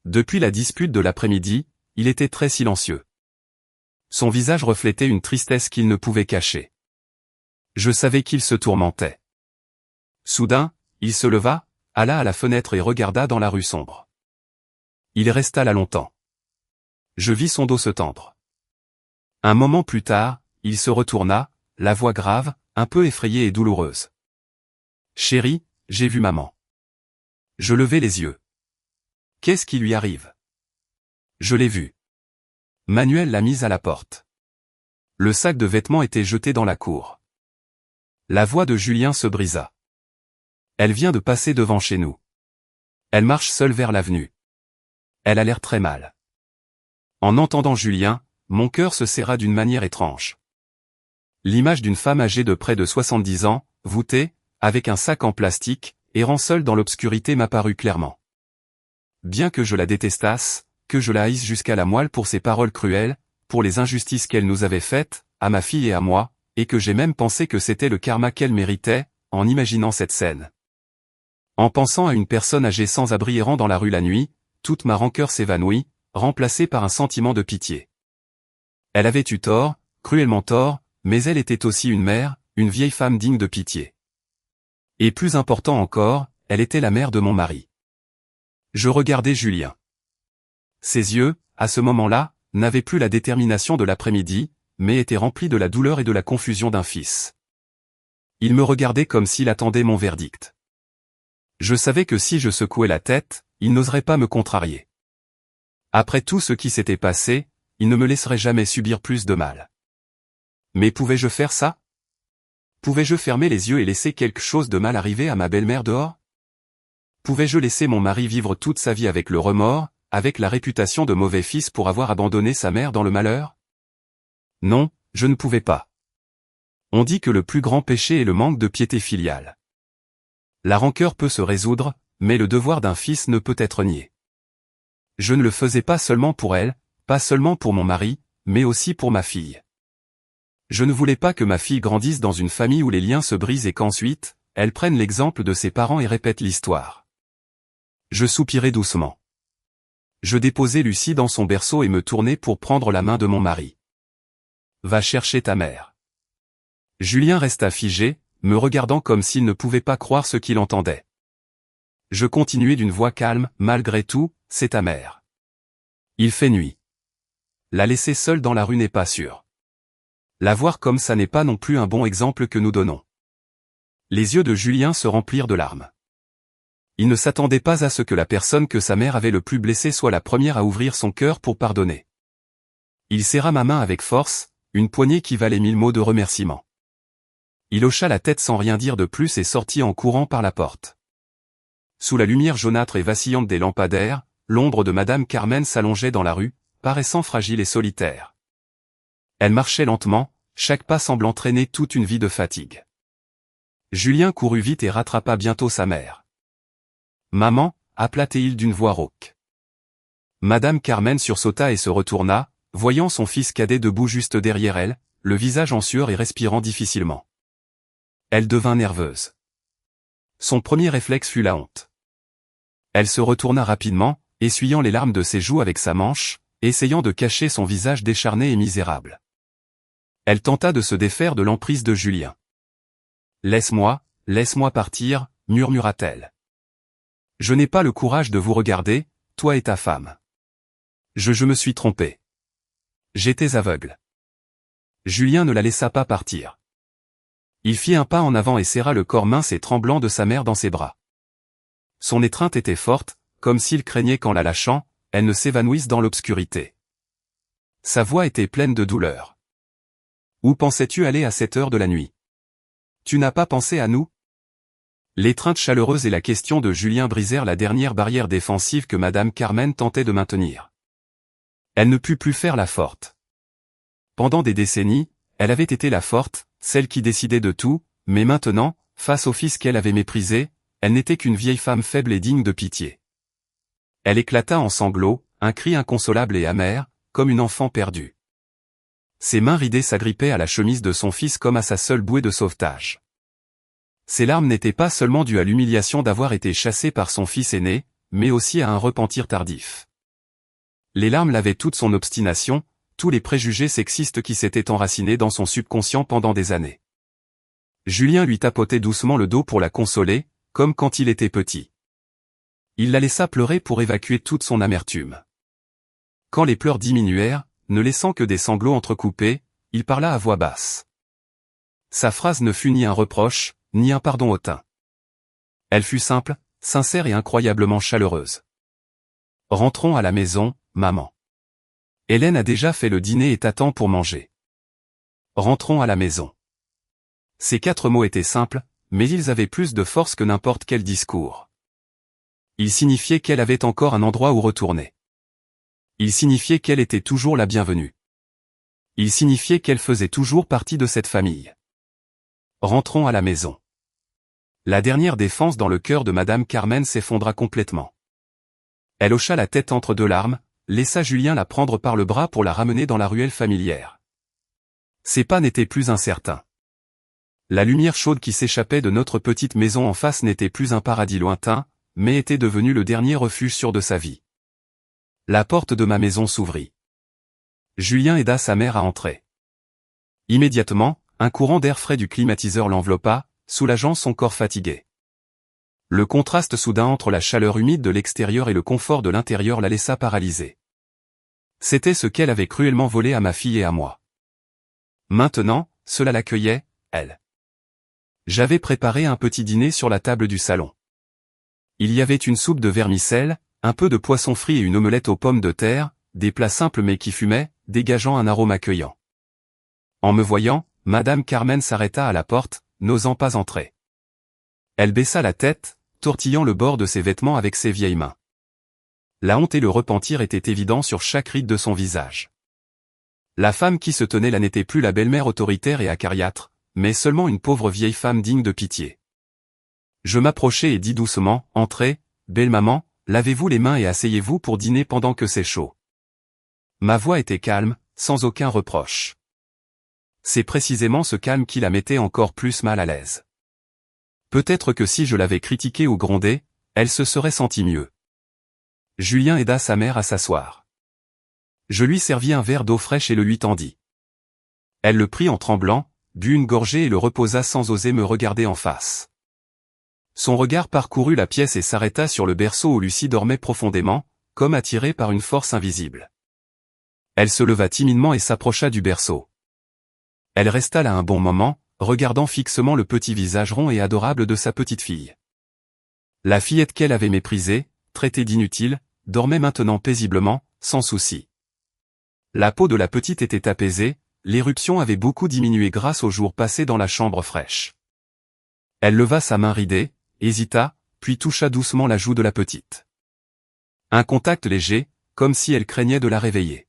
Depuis la dispute de l'après-midi, il était très silencieux. Son visage reflétait une tristesse qu'il ne pouvait cacher. Je savais qu'il se tourmentait. Soudain, il se leva, alla à la fenêtre et regarda dans la rue sombre. Il resta là longtemps. Je vis son dos se tendre. Un moment plus tard, il se retourna, la voix grave, un peu effrayée et douloureuse. Chérie, j'ai vu maman. Je levai les yeux. Qu'est-ce qui lui arrive? Je l'ai vue. Manuel l'a mise à la porte. Le sac de vêtements était jeté dans la cour. La voix de Julien se brisa. Elle vient de passer devant chez nous. Elle marche seule vers l'avenue. Elle a l'air très mal. En entendant Julien, mon cœur se serra d'une manière étrange. L'image d'une femme âgée de près de 70 ans, voûtée, avec un sac en plastique, errant seule dans l'obscurité m'apparut clairement. Bien que je la détestasse, que je la haïsse jusqu'à la moelle pour ses paroles cruelles, pour les injustices qu'elle nous avait faites, à ma fille et à moi, et que j'ai même pensé que c'était le karma qu'elle méritait, en imaginant cette scène. En pensant à une personne âgée sans abri errant dans la rue la nuit, toute ma rancœur s'évanouit, remplacée par un sentiment de pitié. Elle avait eu tort, cruellement tort, mais elle était aussi une mère, une vieille femme digne de pitié. Et plus important encore, elle était la mère de mon mari. Je regardais Julien. Ses yeux, à ce moment-là, n'avaient plus la détermination de l'après-midi, mais étaient remplis de la douleur et de la confusion d'un fils. Il me regardait comme s'il attendait mon verdict. Je savais que si je secouais la tête, il n'oserait pas me contrarier. Après tout ce qui s'était passé, il ne me laisserait jamais subir plus de mal. Mais pouvais-je faire ça? Pouvais-je fermer les yeux et laisser quelque chose de mal arriver à ma belle-mère dehors? Pouvais-je laisser mon mari vivre toute sa vie avec le remords, avec la réputation de mauvais fils pour avoir abandonné sa mère dans le malheur? Non, je ne pouvais pas. On dit que le plus grand péché est le manque de piété filiale. La rancœur peut se résoudre, mais le devoir d'un fils ne peut être nié. Je ne le faisais pas seulement pour elle, pas seulement pour mon mari, mais aussi pour ma fille. Je ne voulais pas que ma fille grandisse dans une famille où les liens se brisent et qu'ensuite, elle prenne l'exemple de ses parents et répète l'histoire. Je soupirai doucement. Je déposai Lucie dans son berceau et me tournai pour prendre la main de mon mari. Va chercher ta mère. Julien resta figé, me regardant comme s'il ne pouvait pas croire ce qu'il entendait. Je continuai d'une voix calme, malgré tout, c'est ta mère. Il fait nuit. La laisser seule dans la rue n'est pas sûr. La voir comme ça n'est pas non plus un bon exemple que nous donnons. Les yeux de Julien se remplirent de larmes. Il ne s'attendait pas à ce que la personne que sa mère avait le plus blessée soit la première à ouvrir son cœur pour pardonner. Il serra ma main avec force, une poignée qui valait 1000 mots de remerciement. Il hocha la tête sans rien dire de plus et sortit en courant par la porte. Sous la lumière jaunâtre et vacillante des lampadaires, l'ombre de Madame Carmen s'allongeait dans la rue, paraissant fragile et solitaire. Elle marchait lentement, chaque pas semblant traîner toute une vie de fatigue. Julien courut vite et rattrapa bientôt sa mère. « Maman » appela-t-il d'une voix rauque. Madame Carmen sursauta et se retourna, voyant son fils cadet debout juste derrière elle, le visage en sueur et respirant difficilement. Elle devint nerveuse. Son premier réflexe fut la honte. Elle se retourna rapidement, essuyant les larmes de ses joues avec sa manche, essayant de cacher son visage décharné et misérable. Elle tenta de se défaire de l'emprise de Julien. « Laisse-moi partir » murmura-t-elle. « Je n'ai pas le courage de vous regarder, toi et ta femme. Je me suis trompée. J'étais aveugle. » Julien ne la laissa pas partir. Il fit un pas en avant et serra le corps mince et tremblant de sa mère dans ses bras. Son étreinte était forte, comme s'il craignait qu'en la lâchant, elle ne s'évanouisse dans l'obscurité. Sa voix était pleine de douleur. « Où pensais-tu aller à cette heure de la nuit? Tu n'as pas pensé à nous ?» L'étreinte chaleureuse et la question de Julien brisèrent la dernière barrière défensive que Madame Carmen tentait de maintenir. Elle ne put plus faire la forte. Pendant des décennies, elle avait été la forte, celle qui décidait de tout, mais maintenant, face au fils qu'elle avait méprisé, elle n'était qu'une vieille femme faible et digne de pitié. Elle éclata en sanglots, un cri inconsolable et amer, comme une enfant perdue. Ses mains ridées s'agrippaient à la chemise de son fils comme à sa seule bouée de sauvetage. Ses larmes n'étaient pas seulement dues à l'humiliation d'avoir été chassée par son fils aîné, mais aussi à un repentir tardif. Les larmes lavaient toute son obstination, tous les préjugés sexistes qui s'étaient enracinés dans son subconscient pendant des années. Julien lui tapotait doucement le dos pour la consoler, comme quand il était petit. Il la laissa pleurer pour évacuer toute son amertume. Quand les pleurs diminuèrent, ne laissant que des sanglots entrecoupés, il parla à voix basse. Sa phrase ne fut ni un reproche, ni un pardon hautain. Elle fut simple, sincère et incroyablement chaleureuse. Rentrons à la maison, maman. Hélène a déjà fait le dîner et t'attend pour manger. Rentrons à la maison. Ces 4 mots étaient simples, mais ils avaient plus de force que n'importe quel discours. Ils signifiaient qu'elle avait encore un endroit où retourner. Ils signifiaient qu'elle était toujours la bienvenue. Ils signifiaient qu'elle faisait toujours partie de cette famille. Rentrons à la maison. La dernière défense dans le cœur de Madame Carmen s'effondra complètement. Elle hocha la tête entre 2 larmes, laissa Julien la prendre par le bras pour la ramener dans la ruelle familière. Ses pas n'étaient plus incertains. La lumière chaude qui s'échappait de notre petite maison en face n'était plus un paradis lointain, mais était devenue le dernier refuge sûr de sa vie. La porte de ma maison s'ouvrit. Julien aida sa mère à entrer. Immédiatement, un courant d'air frais du climatiseur l'enveloppa, soulageant son corps fatigué. Le contraste soudain entre la chaleur humide de l'extérieur et le confort de l'intérieur la laissa paralysée. C'était ce qu'elle avait cruellement volé à ma fille et à moi. Maintenant, cela l'accueillait, elle. J'avais préparé un petit dîner sur la table du salon. Il y avait une soupe de vermicelle, un peu de poisson frit et une omelette aux pommes de terre, des plats simples mais qui fumaient, dégageant un arôme accueillant. En me voyant, Madame Carmen s'arrêta à la porte, n'osant pas entrer. Elle baissa la tête, tortillant le bord de ses vêtements avec ses vieilles mains. La honte et le repentir étaient évidents sur chaque ride de son visage. La femme qui se tenait là n'était plus la belle-mère autoritaire et acariâtre, mais seulement une pauvre vieille femme digne de pitié. Je m'approchai et dis doucement, « Entrez, belle maman, lavez-vous les mains et asseyez-vous pour dîner pendant que c'est chaud. » Ma voix était calme, sans aucun reproche. C'est précisément ce calme qui la mettait encore plus mal à l'aise. Peut-être que si je l'avais critiquée ou grondée, elle se serait sentie mieux. Julien aida sa mère à s'asseoir. Je lui servis un verre d'eau fraîche et le lui tendis. Elle le prit en tremblant, but une gorgée et le reposa sans oser me regarder en face. Son regard parcourut la pièce et s'arrêta sur le berceau où Lucie dormait profondément, comme attirée par une force invisible. Elle se leva timidement et s'approcha du berceau. Elle resta là un bon moment, regardant fixement le petit visage rond et adorable de sa petite fille. La fillette qu'elle avait méprisée, traitée d'inutile, dormait maintenant paisiblement, sans souci. La peau de la petite était apaisée, l'éruption avait beaucoup diminué grâce aux jours passés dans la chambre fraîche. Elle leva sa main ridée, hésita, puis toucha doucement la joue de la petite. Un contact léger, comme si elle craignait de la réveiller.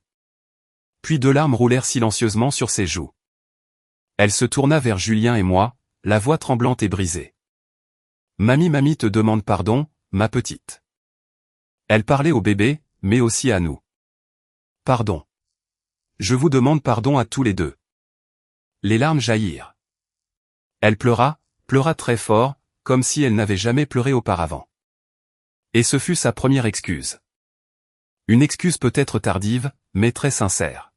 Puis 2 larmes roulèrent silencieusement sur ses joues. Elle se tourna vers Julien et moi, la voix tremblante et brisée. « Mamie te demande pardon, ma petite. » Elle parlait au bébé, mais aussi à nous. « Pardon. Je vous demande pardon à tous les deux. » Les larmes jaillirent. Elle pleura très fort, comme si elle n'avait jamais pleuré auparavant. Et ce fut sa première excuse. Une excuse peut-être tardive, mais très sincère.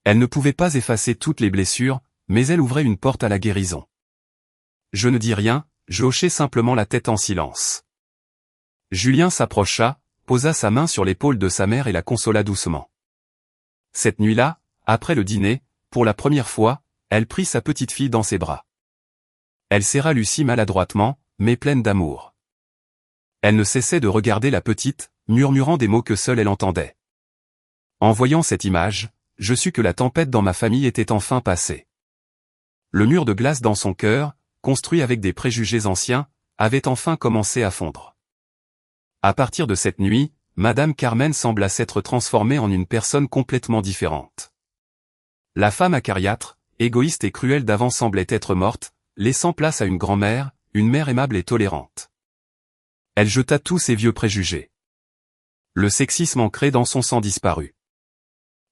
Elle ne pouvait pas effacer toutes les blessures, mais elle ouvrait une porte à la guérison. Je ne dis rien, je hochai simplement la tête en silence. Julien s'approcha, posa sa main sur l'épaule de sa mère et la consola doucement. Cette nuit-là, après le dîner, pour la première fois, elle prit sa petite fille dans ses bras. Elle serra Lucie maladroitement, mais pleine d'amour. Elle ne cessait de regarder la petite, murmurant des mots que seule elle entendait. En voyant cette image, je sus que la tempête dans ma famille était enfin passée. Le mur de glace dans son cœur, construit avec des préjugés anciens, avait enfin commencé à fondre. À partir de cette nuit, Madame Carmen sembla s'être transformée en une personne complètement différente. La femme acariâtre, égoïste et cruelle d'avant semblait être morte, laissant place à une grand-mère, une mère aimable et tolérante. Elle jeta tous ses vieux préjugés. Le sexisme ancré dans son sang disparut.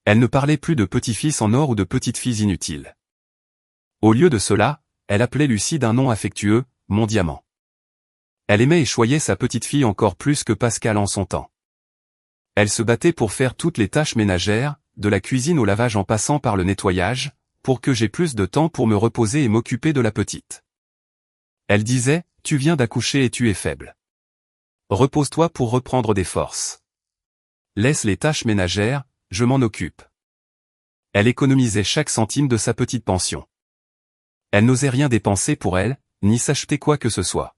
Elle ne parlait plus de petits-fils en or ou de petites-filles inutiles. Au lieu de cela, elle appelait Lucie d'un nom affectueux, mon diamant. Elle aimait et choyait sa petite-fille encore plus que Pascal en son temps. Elle se battait pour faire toutes les tâches ménagères, de la cuisine au lavage en passant par le nettoyage, pour que j'aie plus de temps pour me reposer et m'occuper de la petite. Elle disait, « Tu viens d'accoucher et tu es faible. Repose-toi pour reprendre des forces. Laisse les tâches ménagères, je m'en occupe. » Elle économisait chaque centime de sa petite pension. Elle n'osait rien dépenser pour elle, ni s'acheter quoi que ce soit.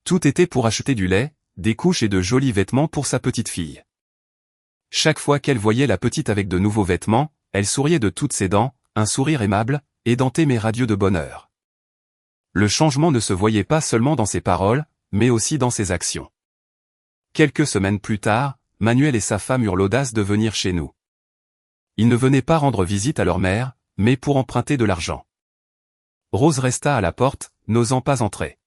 Tout était pour acheter du lait, des couches et de jolis vêtements pour sa petite fille. Chaque fois qu'elle voyait la petite avec de nouveaux vêtements, elle souriait de toutes ses dents, un sourire aimable, édenté mais radieux de bonheur. Le changement ne se voyait pas seulement dans ses paroles, mais aussi dans ses actions. Quelques semaines plus tard, Manuel et sa femme eurent l'audace de venir chez nous. Ils ne venaient pas rendre visite à leur mère, mais pour emprunter de l'argent. Rose resta à la porte, n'osant pas entrer.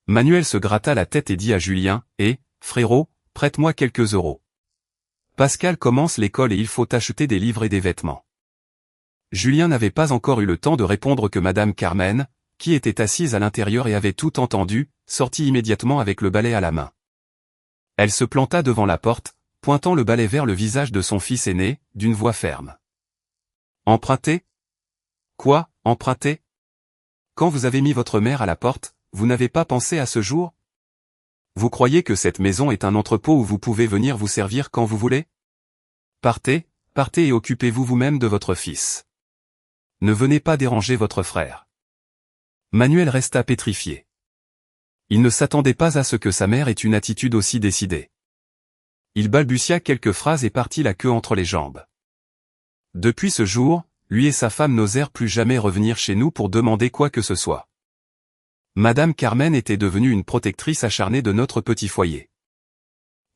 Manuel se gratta la tête et dit à Julien, « frérot, prête-moi quelques euros. Pascal commence l'école et il faut acheter des livres et des vêtements. » Julien n'avait pas encore eu le temps de répondre que Madame Carmen, qui était assise à l'intérieur et avait tout entendu, sortit immédiatement avec le balai à la main. Elle se planta devant la porte, pointant le balai vers le visage de son fils aîné, d'une voix ferme. « Emprunter ? Quoi, emprunter ? Quand vous avez mis votre mère à la porte, vous n'avez pas pensé à ce jour ? Vous croyez que cette maison est un entrepôt où vous pouvez venir vous servir quand vous voulez ? Partez, partez et occupez-vous vous-même de votre fils. Ne venez pas déranger votre frère. » Manuel resta pétrifié. Il ne s'attendait pas à ce que sa mère ait une attitude aussi décidée. Il balbutia quelques phrases et partit la queue entre les jambes. Depuis ce jour, lui et sa femme n'osèrent plus jamais revenir chez nous pour demander quoi que ce soit. Madame Carmen était devenue une protectrice acharnée de notre petit foyer.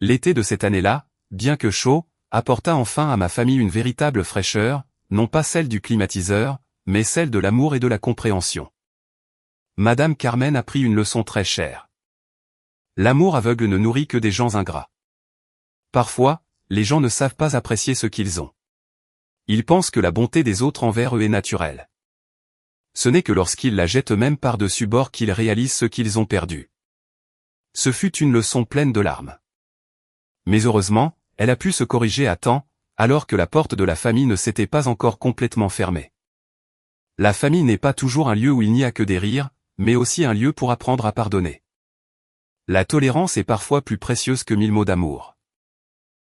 L'été de cette année-là, bien que chaud, apporta enfin à ma famille une véritable fraîcheur, non pas celle du climatiseur, mais celle de l'amour et de la compréhension. Madame Carmen apprit une leçon très chère. L'amour aveugle ne nourrit que des gens ingrats. Parfois, les gens ne savent pas apprécier ce qu'ils ont. Ils pensent que la bonté des autres envers eux est naturelle. Ce n'est que lorsqu'ils la jettent eux-mêmes par-dessus bord qu'ils réalisent ce qu'ils ont perdu. Ce fut une leçon pleine de larmes. Mais heureusement, elle a pu se corriger à temps, alors que la porte de la famille ne s'était pas encore complètement fermée. La famille n'est pas toujours un lieu où il n'y a que des rires, mais aussi un lieu pour apprendre à pardonner. La tolérance est parfois plus précieuse que 1000 mots d'amour.